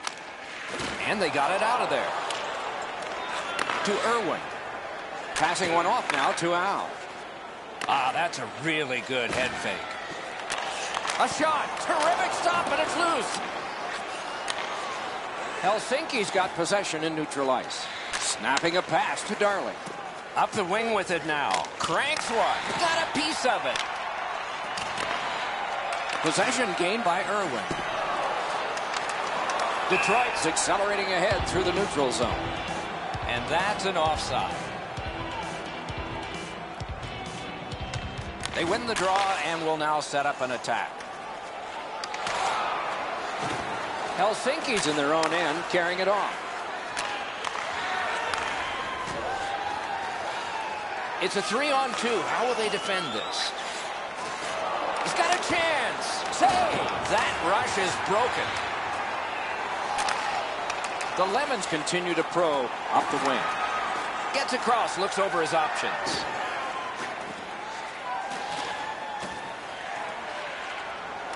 And they got it out of there. To Irwin. Passing one off now to Al. Ah, that's a really good head fake. A shot. Terrific stop, and it's loose. Helsinki's got possession in neutral ice. Snapping a pass to Darling. Up the wing with it now. Cranks one. Got a piece of it. Possession gained by Irwin. Detroit's accelerating ahead through the neutral zone. And that's an offside. They win the draw and will now set up an attack. Helsinki's in their own end, carrying it on. It's a 3-on-2. How will they defend this? He's got a chance. Save! That rush is broken. The Lemons continue to probe up the wing. Gets across, looks over his options.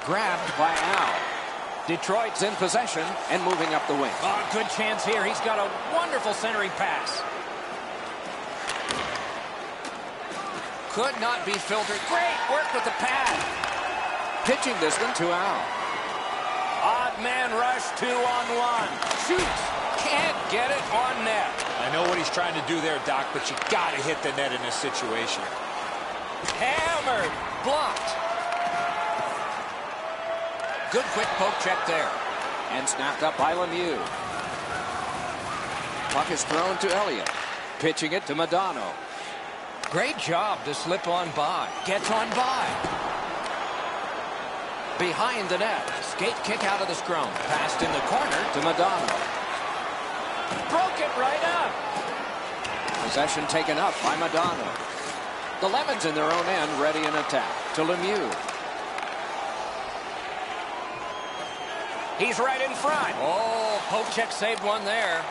Grabbed by Al. Detroit's in possession and moving up the wing. Oh, good chance here. He's got a wonderful centering pass. Could not be filtered. Great work with the pad. Pitching this one to Al. Odd man rush, 2-on-1. Shoots. Can't get it on net. I know what he's trying to do there, Doc, but you got to hit the net in this situation. Hammered. Blocked. Good quick poke check there. And snapped up by Lemieux. Puck is thrown to Elliott. Pitching it to Madonna. Great job to slip on by. Gets on by. Behind the net. Skate kick out of the scrum. Passed in the corner to Madonna. Broke it right up. Possession taken up by Madonna. The Lemons in their own end, ready in attack. To Lemieux. He's right in front. Oh, poke check saved one there.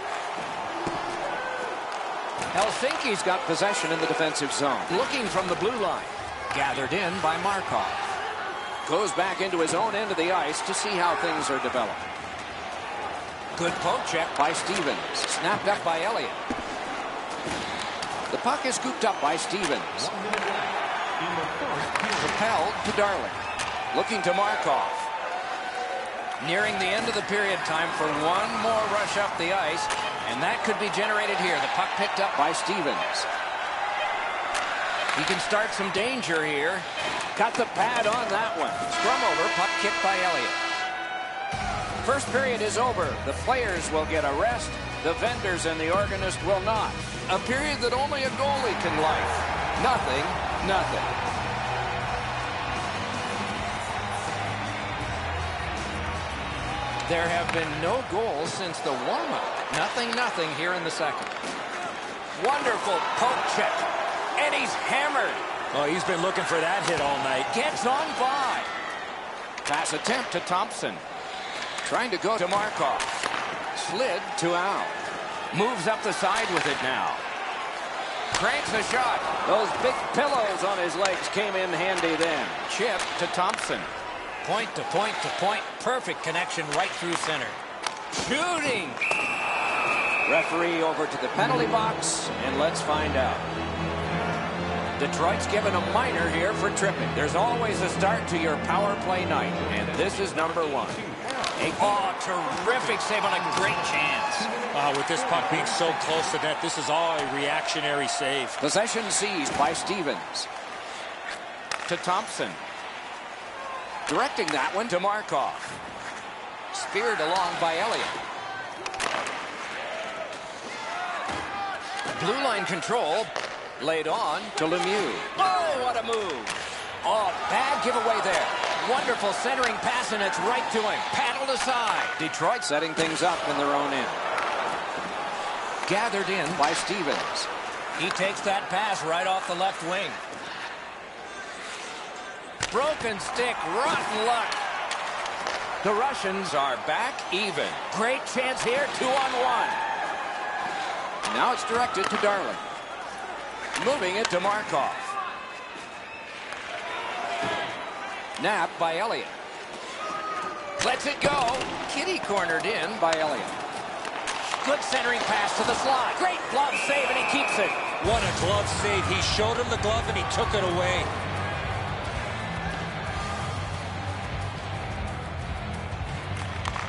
Helsinki's got possession in the defensive zone. Looking from the blue line. Gathered in by Markov. Goes back into his own end of the ice to see how things are developing. Good poke check by Stevens. Snapped up by Elliott. The puck is scooped up by Stevens. Propelled to Darling. Looking to Markov. Nearing the end of the period, time for one more rush up the ice, and that could be generated here. The puck picked up by Stevens. He can start some danger here. Got the pad on that one. Scrum over, puck kicked by Elliott. First period is over. The players will get a rest. The vendors and the organist will not. A period that only a goalie can life. Nothing, nothing. There have been no goals since the warm-up. Nothing, nothing here in the second. Wonderful poke check. And he's hammered. Oh, he's been looking for that hit all night. Gets on by. Pass attempt to Thompson. Trying to go to Markov. Slid to Al. Moves up the side with it now. Cranks a shot. Those big pillows on his legs came in handy then. Chip to Thompson. Point to point to point. Perfect connection right through center. Shooting. Referee over to the penalty box, and let's find out. Detroit's given a minor here for tripping. There's always a start to your power play night, and this is number 1. Oh, terrific save on a great chance. With this puck being so close to net, this is all a reactionary save. Possession seized by Stevens. To Thompson. Directing that one to Markov. Speared along by Elliott. Blue line control. Laid on to Lemieux. Oh, what a move. Oh, bad giveaway there. Wonderful centering pass, and it's right to him. Paddled aside. Detroit setting things up in their own end. Gathered in by Stevens. He takes that pass right off the left wing. Broken stick, rotten luck. The Russians are back even. Great chance here, 2-on-1. Now it's directed to Darling. Moving it to Markov. Napped by Elliott. Lets it go. Kitty cornered in by Elliott. Good centering pass to the slot. Great glove save, and he keeps it. What a glove save. He showed him the glove, and he took it away.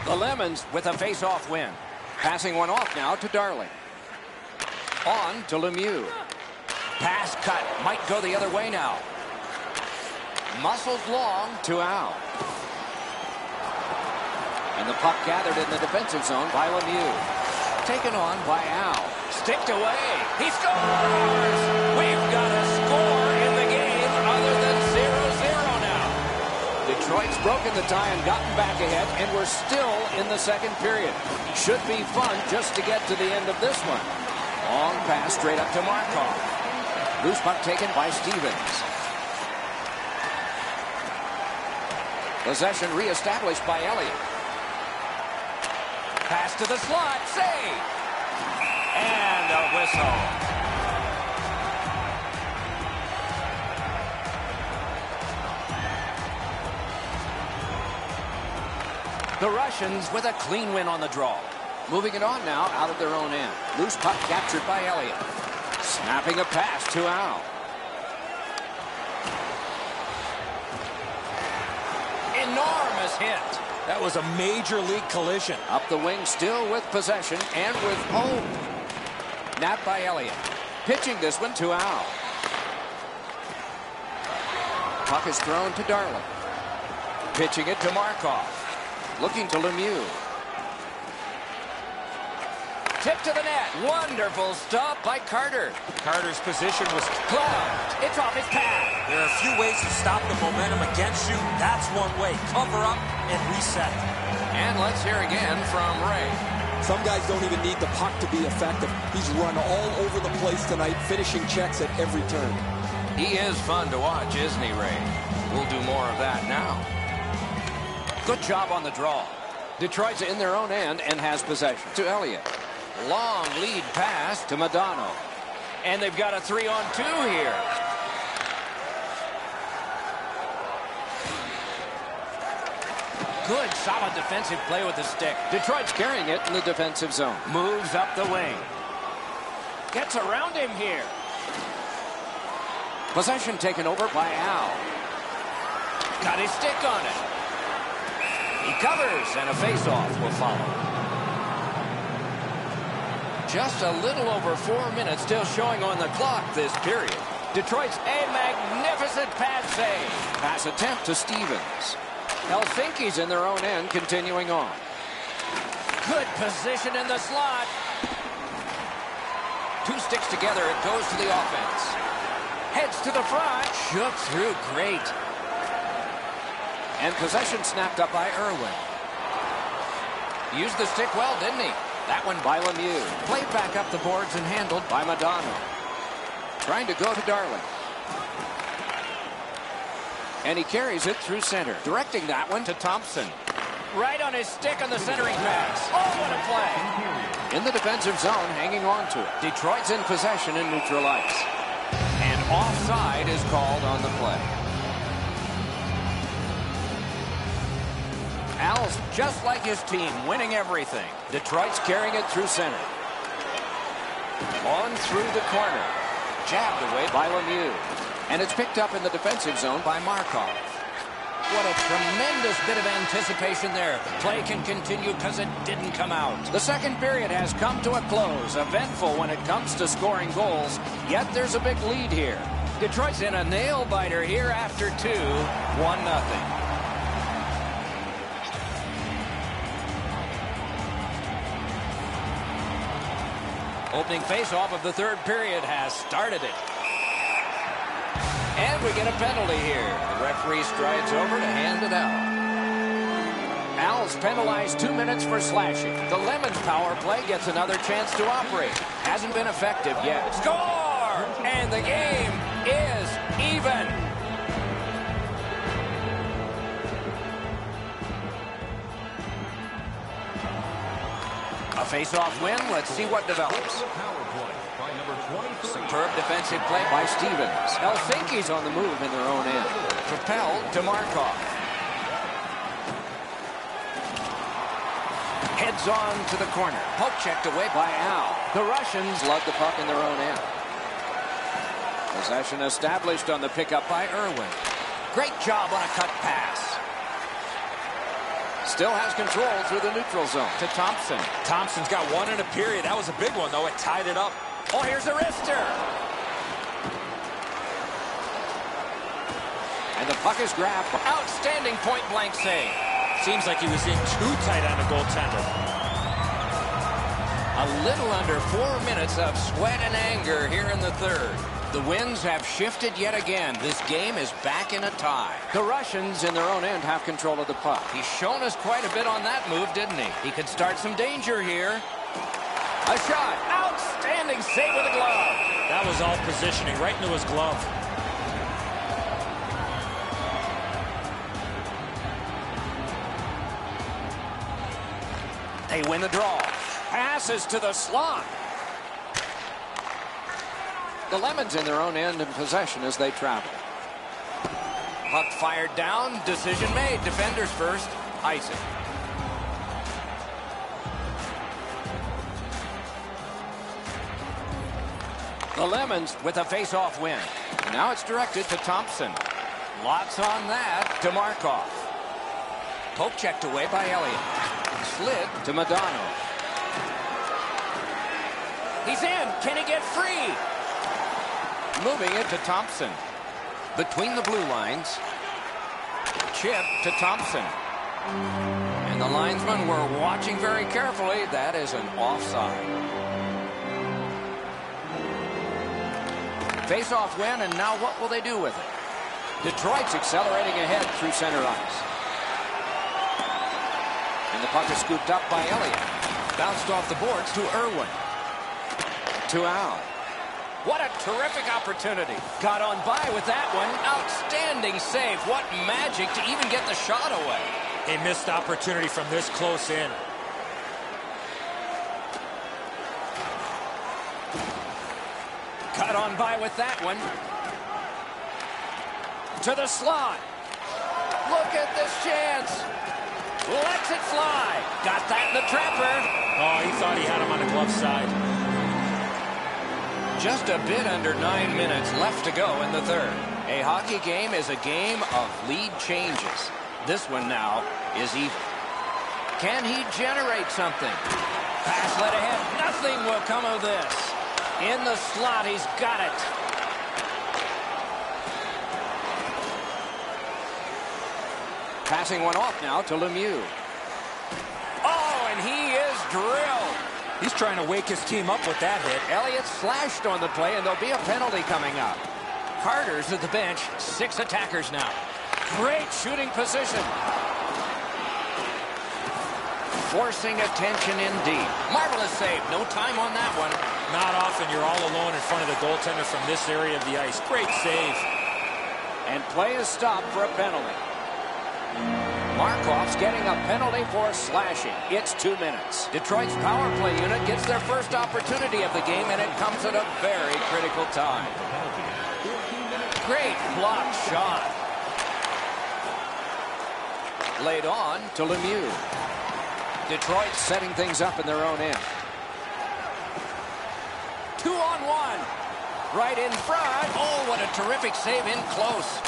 The Lemons with a face-off win. Passing one off now to Darling. On to Lemieux. Pass cut. Might go the other way now. Muscled long to Al. And the puck gathered in the defensive zone by Lemieux. Taken on by Al. Sticked away. He scores! We've got a score in the game other than 0-0 now. Detroit's broken the tie and gotten back ahead, and we're still in the second period. Should be fun just to get to the end of this one. Long pass straight up to Markov. Loose puck taken by Stevens. Possession reestablished by Elliott. Pass to the slot. Save. And a whistle. The Russians with a clean win on the draw. Moving it on now out of their own end. Loose puck captured by Elliott. Snapping a pass to Al. Enormous hit. That was a major league collision. Up the wing still with possession and with hope. Napped by Elliott. Pitching this one to Al. Puck is thrown to Darling. Pitching it to Markov. Looking to Lemieux. Tip to the net. Wonderful stop by Carter. Carter's position was Gloved. It's off his pad. There are a few ways to stop the momentum against you. That's one way. Cover up and reset. And let's hear again from Ray. Some guys don't even need the puck to be effective. He's run all over the place tonight, finishing checks at every turn. He is fun to watch, isn't he, Ray? We'll do more of that now. Good job on the draw. Detroit's in their own end and has possession. To Elliott. Long lead pass to Madonna. And they've got a 3-on-2 here. Good, solid defensive play with the stick. Detroit's carrying it in the defensive zone. Moves up the wing. Gets around him here. Possession taken over by Al. Got his stick on it. He covers, and a face-off will follow. Just a little over 4 minutes still showing on the clock this period. Detroit's a magnificent pad save. Pass attempt to Stevens. Helsinki's in their own end, continuing on. Good position in the slot. Two sticks together, it goes to the offense. Heads to the front. Shook through, great. And possession snapped up by Irwin. Used the stick well, didn't he? That one by Lemieux. Played back up the boards and handled by Madonna. Trying to go to Darling. And he carries it through center. Directing that one to Thompson. Right on his stick on the centering pass. Oh, what a play. In the defensive zone, hanging on to it. Detroit's in possession in neutral ice. And offside is called on the play. Al's just like his team, winning everything. Detroit's carrying it through center. On through the corner. Jabbed away by Lemieux. And it's picked up in the defensive zone by Markov. What a tremendous bit of anticipation there. Play can continue because it didn't come out. The second period has come to a close. Eventful when it comes to scoring goals. Yet there's a big lead here. Detroit's in a nail-biter here after 2. 1-0. Opening face-off of the third period has started it. And we get a penalty here. The referee strides over to hand it out. Al's penalized 2 minutes for slashing. The Lemons power play gets another chance to operate. Hasn't been effective yet. Score! And the game is even. A face-off win. Let's see what develops. Superb defensive play by Stevens. Helsinki's on the move in their own end. Propelled to Markov. Heads on to the corner. Poke checked away by Al. The Russians lug the puck in their own end. Possession established on the pickup by Irwin. Great job on a cut pass. Still has control through the neutral zone to Thompson. Thompson's got one in a period. That was a big one, though. It tied it up. Oh, here's a wrister. And the puck is grabbed. Outstanding point-blank save. Seems like he was in too tight on the goaltender. A little under 4 minutes of sweat and anger here in the third. The winds have shifted yet again. This game is back in a tie. The Russians in their own end have control of the puck. He's shown us quite a bit on that move, didn't he? He could start some danger here. A shot. Outstanding save with a glove. That was all positioning right into his glove. They win the draw. Passes to the slot. The Lemons in their own end in possession as they travel. Puck fired down. Decision made. Defenders first. Isaac. The Lemons with a face-off win. Now it's directed to Thompson. Lots on that to Markov. Poke checked away by Elliott. Slid to Madonna. He's in. Can he get free? Moving it to Thompson. Between the blue lines. Chip to Thompson. And the linesmen were watching very carefully. That is an offside. Face-off win, and now what will they do with it? Detroit's accelerating ahead through center ice. And the puck is scooped up by Elliott. Bounced off the boards to Irwin. To Al. What a terrific opportunity. Got on by with that one. Outstanding save. What magic to even get the shot away. A missed opportunity from this close in. Got on by with that one. To the slot. Look at this chance. Lets it fly. Got that in the trapper. Oh, he thought he had him on the glove side. Just a bit under 9 minutes left to go in the third. A hockey game is a game of lead changes. This one now is even. Can he generate something? Pass led ahead. Nothing will come of this. In the slot, he's got it. Passing one off now to Lemieux. Oh, and he is drilled. He's trying to wake his team up with that hit. Elliott slashed on the play, and there'll be a penalty coming up. Carter's at the bench. 6 attackers now. Great shooting position. Forcing attention indeed. Marvelous save. No time on that one. Not often you're all alone in front of the goaltender from this area of the ice. Great save. And play is stopped for a penalty. Markov's getting a penalty for slashing. It's 2 minutes. Detroit's power play unit gets their first opportunity of the game, and it comes at a very critical time. Great block shot. Laid on to Lemieux. Detroit setting things up in their own end. 2-on-1. Right in front. Oh, what a terrific save in close.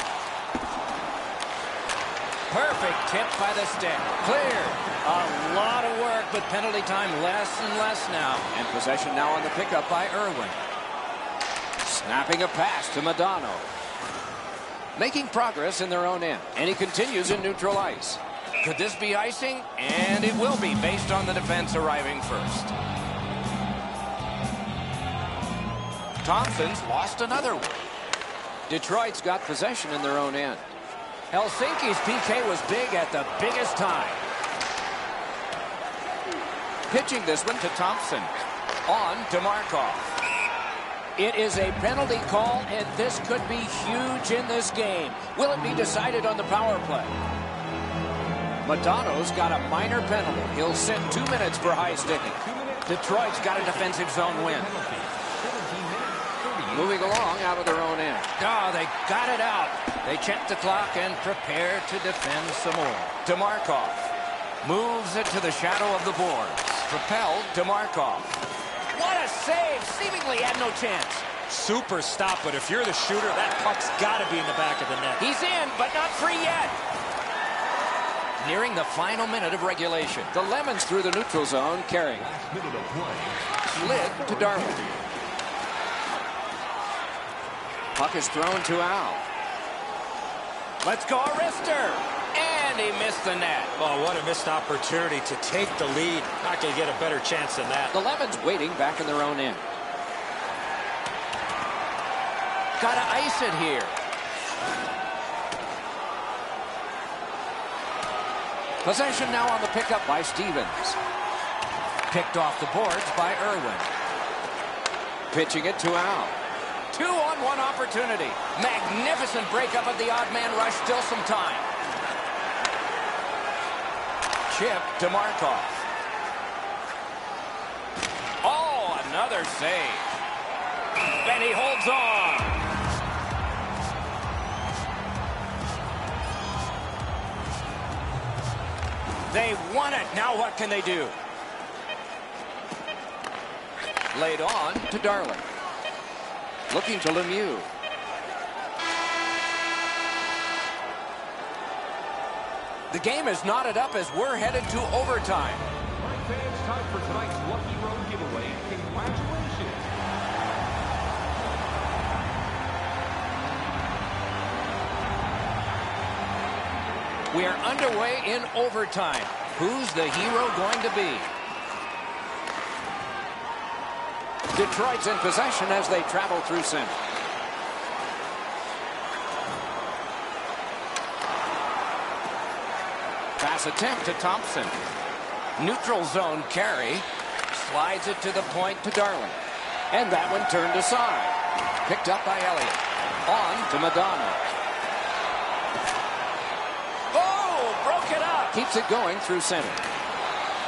Perfect tip by the stick. Cleared. A lot of work, but penalty time less and less now. And possession now on the pickup by Irwin. Snapping a pass to Madonna. Making progress in their own end. And he continues in neutral ice. Could this be icing? And it will be, based on the defense arriving first. Thompson's lost another one. Detroit's got possession in their own end. Helsinki's PK was big at the biggest time. Pitching this one to Thompson. On to Markov. It is a penalty call, and this could be huge in this game. Will it be decided on the power play? Madonna's got a minor penalty. He'll sit 2 minutes for high sticking. Detroit's got a defensive zone win. Moving along out of their own end. Oh, they got it out. They check the clock and prepare to defend some more. To Markov. Moves it to the shadow of the boards. Propelled to Markov. What a save. Seemingly had no chance. Super stop, but if you're the shooter, that puck's got to be in the back of the net. He's in, but not free yet. Nearing the final minute of regulation. The Lemons through the neutral zone, carrying. Slid to Darwin. Puck is thrown to Al. Let's go, Arister. And he missed the net. Oh, what a missed opportunity to take the lead. Not going to get a better chance than that. The Lemons waiting back in their own end. Got to ice it here. Possession now on the pickup by Stevens. Picked off the boards by Irwin. Pitching it to Al. 2-on-1 opportunity. Magnificent breakup of the odd man rush. Still some time. Chip to Markov. Oh, another save. And he holds on. They won it. Now what can they do? Laid on to Darling. Looking to Lemieux. The game is knotted up as we're headed to overtime. All right, fans, time for tonight's Lucky Road giveaway. Congratulations. We are underway in overtime. Who's the hero going to be? Detroit's in possession as they travel through center. Pass attempt to Thompson. Neutral zone carry. Slides it to the point to Darling. And that one turned aside. Picked up by Elliott. On to Madonna. Oh, broke it up. Keeps it going through center.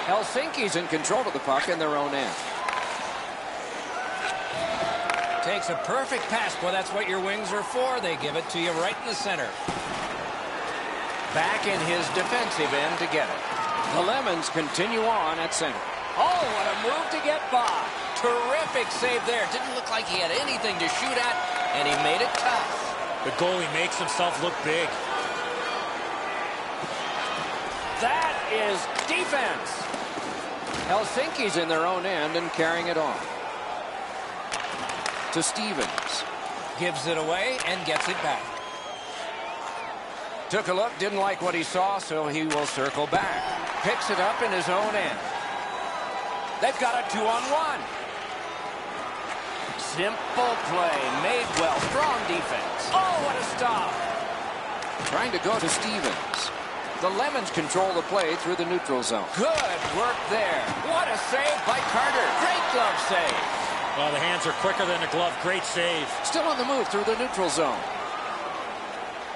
Helsinki's in control of the puck in their own end. Takes a perfect pass. Well, that's what your wings are for. They give it to you right in the center. Back in his defensive end to get it. The Lemons continue on at center. Oh, what a move to get by. Terrific save there. Didn't look like he had anything to shoot at, and he made it tough. The goalie makes himself look big. That is defense. Helsinki's in their own end and carrying it on. To Stevens. Gives it away and gets it back. Took a look, didn't like what he saw, so he will circle back. Picks it up in his own end. They've got a 2-on-1. Simple play, made well, strong defense. Oh, what a stop. Trying to go to Stevens. The Lemons control the play through the neutral zone. Good work there. What a save by Carter. Great glove save. Well, the hands are quicker than the glove. Great save. Still on the move through the neutral zone.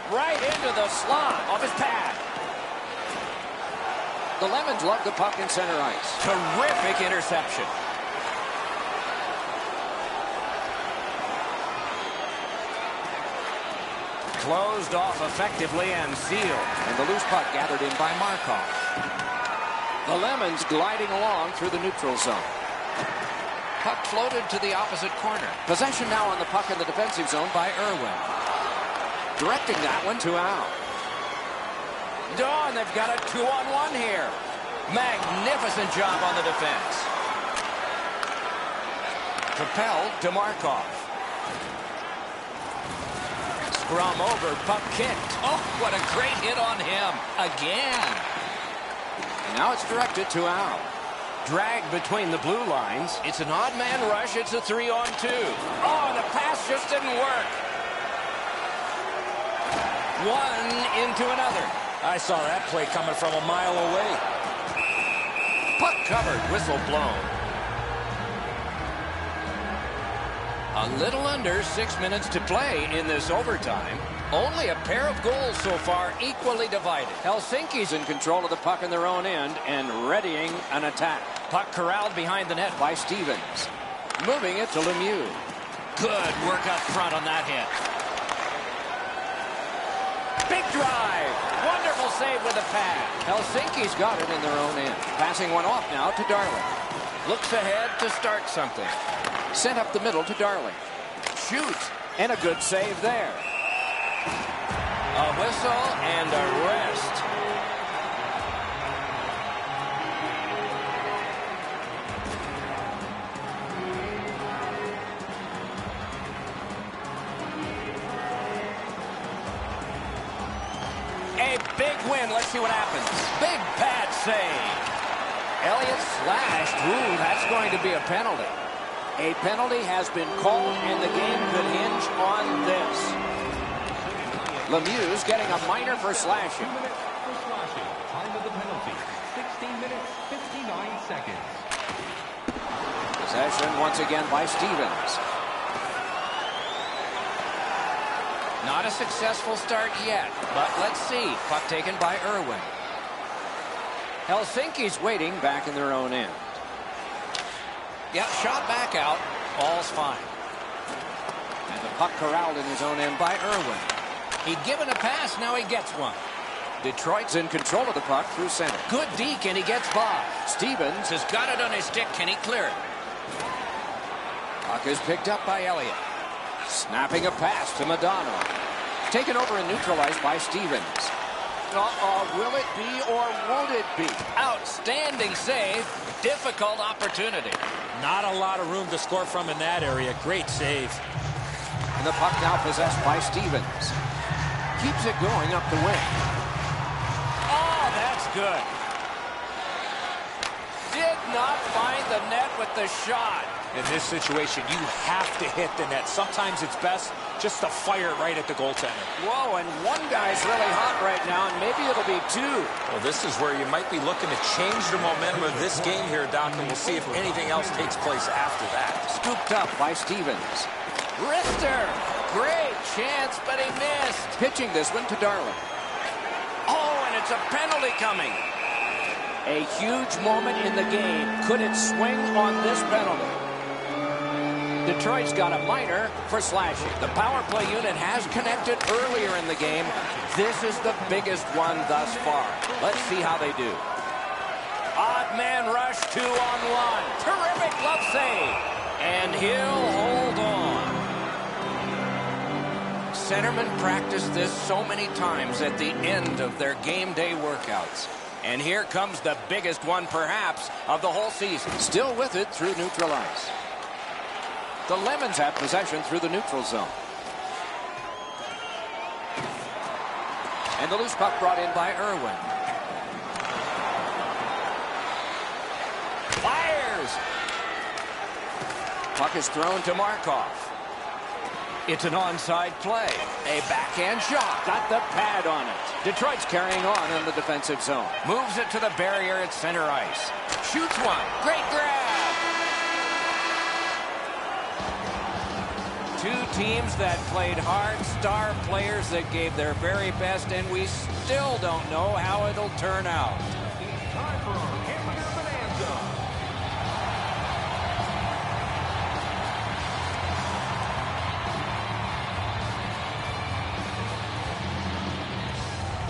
Right into the slot of his pad. The Lemons love the puck in center ice. Terrific interception. Closed off effectively and sealed. And the loose puck gathered in by Markov. The Lemons gliding along through the neutral zone. Puck floated to the opposite corner. Possession now on the puck in the defensive zone by Irwin. Directing that one to Al. Dawn, they've got a 2-on-1 here. Magnificent job on the defense. Propelled to Markov. Scrum over, puck kicked. Oh, what a great hit on him. Again. And now it's directed to Al. Dragged between the blue lines. It's an odd man rush. It's a 3-on-2. Oh, the pass just didn't work. One into another. I saw that play coming from a mile away. Puck covered, whistle blown. A little under 6 minutes to play in this overtime. Only a pair of goals so far, equally divided. Helsinki's in control of the puck in their own end and readying an attack. Puck corralled behind the net by Stevens. Moving it to Lemieux. Good work up front on that hit. Big drive. Wonderful save with a pad. Helsinki's got it in their own end. Passing one off now to Darling. Looks ahead to start something. Sent up the middle to Darling. Shoots. And a good save there. A whistle and a rest. A big win. Let's see what happens. Big pad save. Elliott slashed. Ooh, that's going to be a penalty. A penalty has been called, and the game could hinge on this. Lemieux's getting a minor for slashing. 2 minutes for slashing. Time of the penalty, 16 minutes, 59 seconds. Possession once again by Stevens. Not a successful start yet, but let's see. Puck taken by Irwin. Helsinki's waiting back in their own end. Yep, shot back out. All's fine. And the puck corralled in his own end by Irwin. He'd given a pass, now he gets one. Detroit's in control of the puck through center. Good deke, and he gets by. Stevens has got it on his stick. Can he clear it? Puck is picked up by Elliott. Snapping a pass to Madonna. Taken over and neutralized by Stevens. Will it be or won't it be? Outstanding save. Difficult opportunity. Not a lot of room to score from in that area. Great save. And the puck now possessed by Stevens. Keeps it going up the wing. Oh, that's good. Did not find the net with the shot. In this situation, you have to hit the net. Sometimes it's best just to fire it right at the goaltender. Whoa, and one guy's really hot right now, and maybe it'll be two. Well, this is where you might be looking to change the momentum of this game here, Doc, and we'll see if anything else takes place after that. Scooped up by Stevens. Rister, great chance, but he missed. Pitching this one to Darling. Oh, and it's a penalty coming. A huge moment in the game. Could it swing on this penalty? Detroit's got a minor for slashing. The power play unit has connected earlier in the game. This is the biggest one thus far. Let's see how they do. Odd man rush, 2-on-1. Terrific glove save. And he'll hold on. Centermen practice this so many times at the end of their game day workouts. And here comes the biggest one, perhaps, of the whole season. Still with it through neutral ice. The Lemons have possession through the neutral zone. And the loose puck brought in by Irwin. Fires! Puck is thrown to Markov. It's an onside play. A backhand shot. Got the pad on it. Detroit's carrying on in the defensive zone. Moves it to the barrier at center ice. Shoots one. Great grab. Two teams that played hard, star players that gave their very best, and we still don't know how it'll turn out.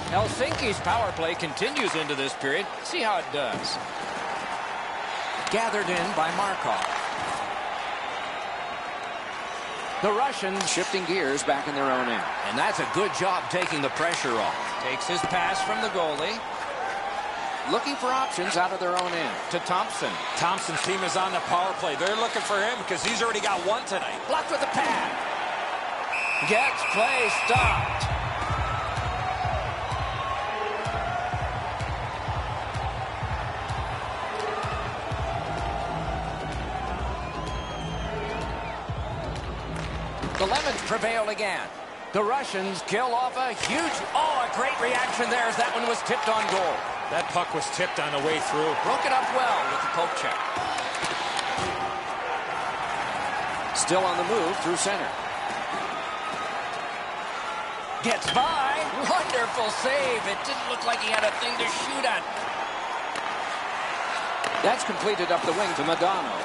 Helsinki's power play continues into this period. See how it does. Gathered in by Markov. The Russians shifting gears back in their own end. And that's a good job taking the pressure off. Takes his pass from the goalie. Looking for options out of their own end to Thompson. Thompson's team is on the power play. They're looking for him because he's already got one tonight. Blocked with the pad. Gets play stopped. The Lemons prevail again. The Russians kill off a huge... Oh, a great reaction there as that one was tipped on goal. That puck was tipped on the way through. Broke it up well with the poke check. Still on the move through center. Gets by. Wonderful save. It didn't look like he had a thing to shoot at. That's completed up the wing to Madonna.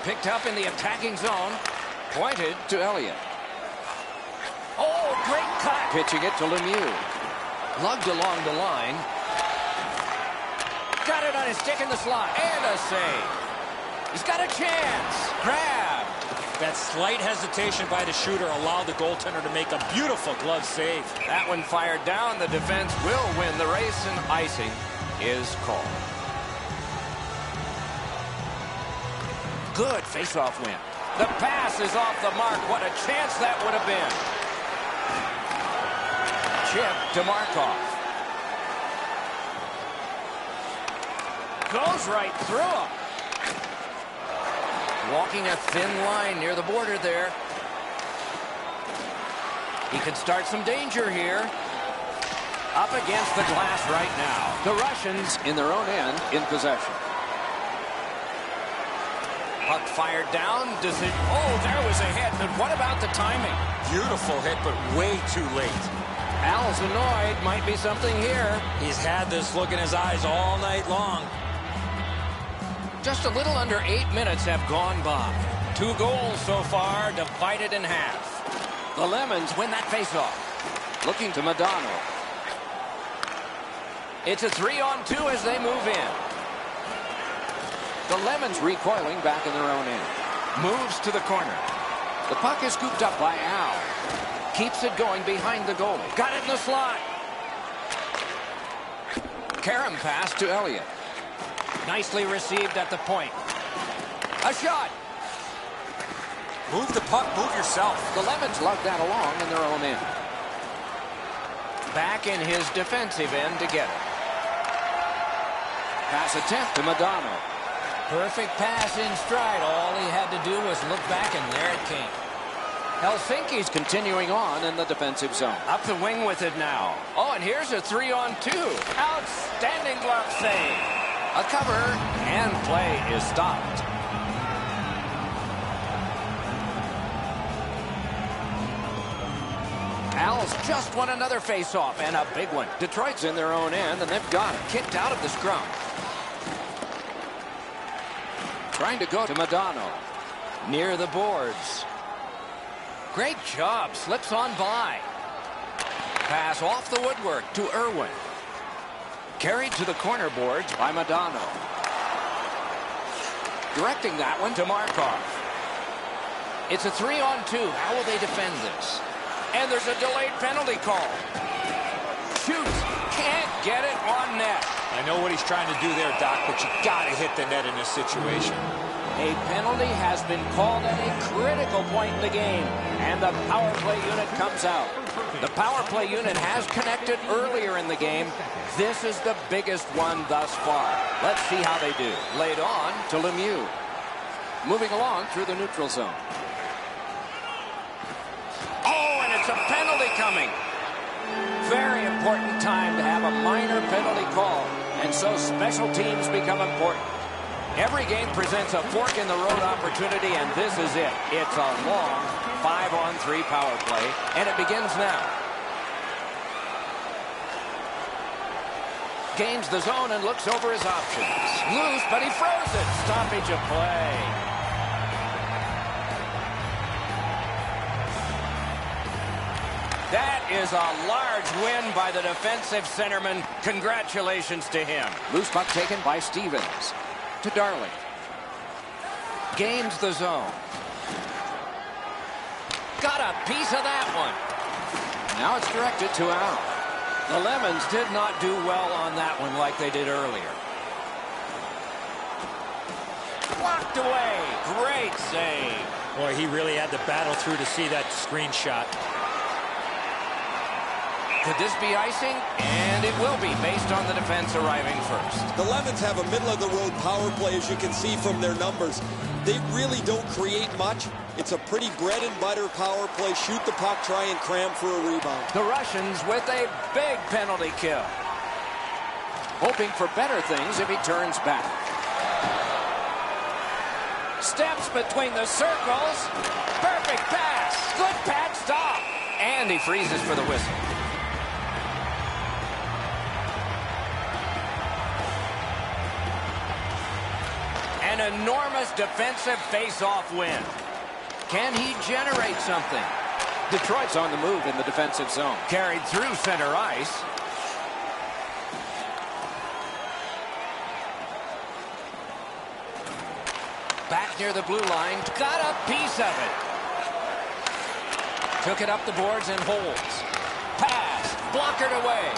Picked up in the attacking zone. Pointed to Elliott. Oh, great cut. Pitching it to Lemieux. Lugged along the line. Got it on his stick in the slot. And a save. He's got a chance. Grabbed. That slight hesitation by the shooter allowed the goaltender to make a beautiful glove save. That one fired down. The defense will win the race, and icing is called. Good face-off win. The pass is off the mark. What a chance that would have been. Chip to Markov. Goes right through him. Walking a thin line near the border there. He could start some danger here. Up against the glass right now. The Russians in their own end in possession. Puck fired down. Oh, there was a hit, but what about the timing? Beautiful hit, but way too late. Al's annoyed. Might be something here. He's had this look in his eyes all night long. Just a little under 8 minutes have gone by. 2 goals so far, divided in half. The Lemons win that faceoff. Looking to Madonna. It's a 3-on-2 as they move in. The Lemons recoiling back in their own end. Moves to the corner. The puck is scooped up by Al. Keeps it going behind the goalie. Got it in the slot. Karam pass to Elliott. Nicely received at the point. A shot. Move the puck, move yourself. The Lemons lug that along in their own end. Back in his defensive end to get it. Pass attempt to Madonna. Perfect pass in stride. All he had to do was look back, and there it came. Helsinki's continuing on in the defensive zone. Up the wing with it now. Oh, and here's a 3-on-2. Outstanding glove save. A cover, and play is stopped. Al's just won another face-off, and a big one. Detroit's in their own end, and they've got it. Kicked out of the scrum. Trying to go to Madonna. Near the boards. Great job. Slips on by. Pass off the woodwork to Irwin. Carried to the corner boards by Madonna. Directing that one to Markov. It's a 3-on-2. How will they defend this? And there's a delayed penalty call. Shoots. Can't get it on net. I know what he's trying to do there, Doc, but you got to hit the net in this situation. A penalty has been called at a critical point in the game, and the power play unit comes out. The power play unit has connected earlier in the game. This is the biggest one thus far. Let's see how they do. Laid on to Lemieux. Moving along through the neutral zone. Oh, and it's a penalty coming. Very important time to have a minor penalty call, and so special teams become important. Every game presents a fork-in-the-road opportunity, and this is it. It's a long 5-on-3 power play, and it begins now. Gains the zone and looks over his options. Loose, but he froze it. Stoppage of play. That is a large win by the defensive centerman. Congratulations to him. Loose puck taken by Stevens. To Darling. Gains the zone. Got a piece of that one. Now it's directed to Al. The Lemons did not do well on that one like they did earlier. Blocked away. Great save. Boy, he really had to battle through to see that screenshot. Could this be icing? And it will be, based on the defense arriving first. The Lemons have a middle-of-the-road power play, as you can see from their numbers. They really don't create much. It's a pretty bread-and-butter power play. Shoot the puck, try and cram for a rebound. The Russians with a big penalty kill. Hoping for better things if he turns back. Steps between the circles. Perfect pass. Good pad stop. And he freezes for the whistle. An enormous defensive face-off win. Can he generate something? Detroit's on the move in the defensive zone. Carried through center ice. Back near the blue line. Got a piece of it. Took it up the boards and holds. Pass. Blockered away.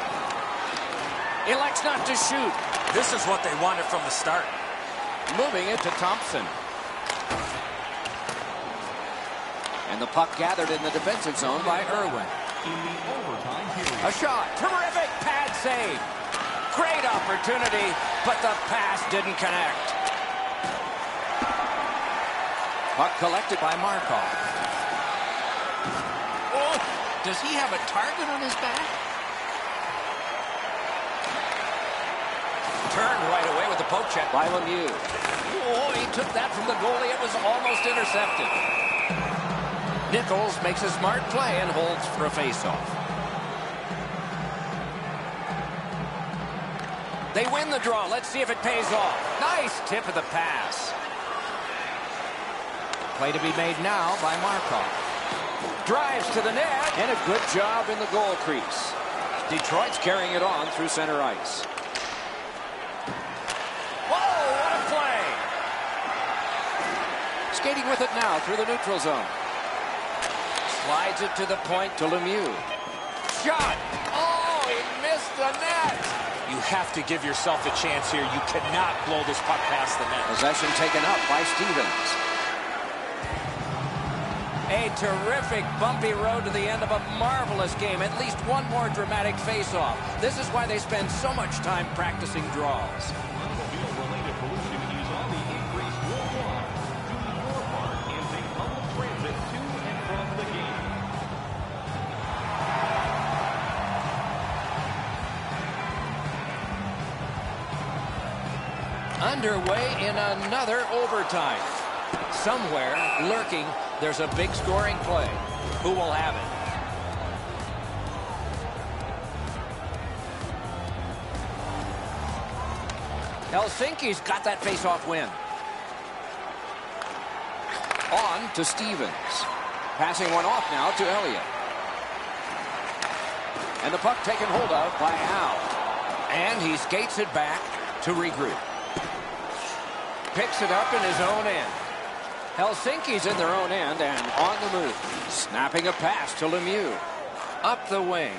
Elects not to shoot. This is what they wanted from the start. Moving it to Thompson. And the puck gathered in the defensive zone by Irwin. In the overtime period. A shot. Terrific pad save. Great opportunity, but the pass didn't connect. Puck collected by Markov. Oh, does he have a target on his back? Turned right away with the poke check by Lemieux. Oh, he took that from the goalie. It was almost intercepted. Nichols makes a smart play and holds for a faceoff. They win the draw. Let's see if it pays off. Nice tip of the pass. Play to be made now by Markov. Drives to the net, and a good job in the goal crease. Detroit's carrying it on through center ice. Skating with it now through the neutral zone. Slides it to the point to Lemieux. Shot! Oh, he missed the net! You have to give yourself a chance here. You cannot blow this puck past the net. Possession taken up by Stevens. A terrific bumpy road to the end of a marvelous game. At least one more dramatic face-off. This is why they spend so much time practicing draws. Automobile-related pollution is on the increase worldwide. Do your part and take public transit to and from the game. Underway in another overtime. Somewhere, lurking, there's a big scoring play. Who will have it? Helsinki's got that face-off win. On to Stevens. Passing one off now to Elliott. And the puck taken hold of by Al. And he skates it back to regroup. Picks it up in his own end. Helsinki's in their own end and on the move. Snapping a pass to Lemieux. Up the wing.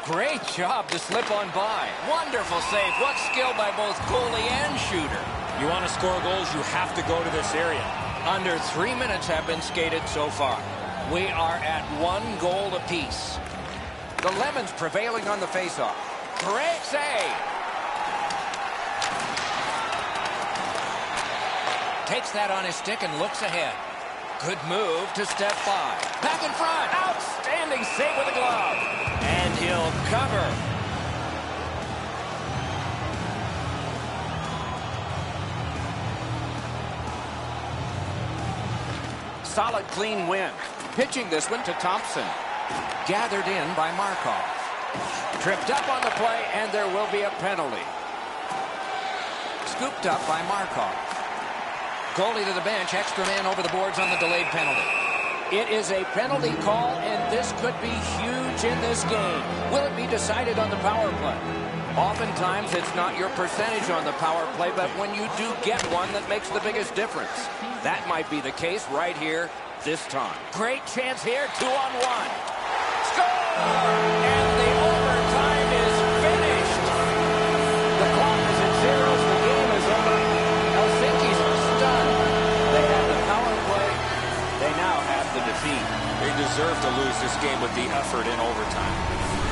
Great job to slip on by. Wonderful save. What skill by both goalie and shooter. You want to score goals, you have to go to this area. Under 3 minutes have been skated so far. We are at 1 goal apiece. The Lemons prevailing on the faceoff. Great save. Takes that on his stick and looks ahead. Good move to step by. Back in front. Outstanding save with a glove. And he'll cover. Solid, clean win. Pitching this one to Thompson. Gathered in by Markov. Tripped up on the play, and there will be a penalty. Scooped up by Markov. Goalie to the bench, extra man over the boards on the delayed penalty. It is a penalty call, and this could be huge in this game. Will it be decided on the power play? Oftentimes, it's not your percentage on the power play, but when you do get one, that makes the biggest difference. That might be the case right here this time. Great chance here, 2-on-1. Score! And the overtime is finished. The clock is at zeros. The game is over. Helsinki's are stunned. They have the power play. They now have the defeat. They deserve to lose this game with the effort in overtime.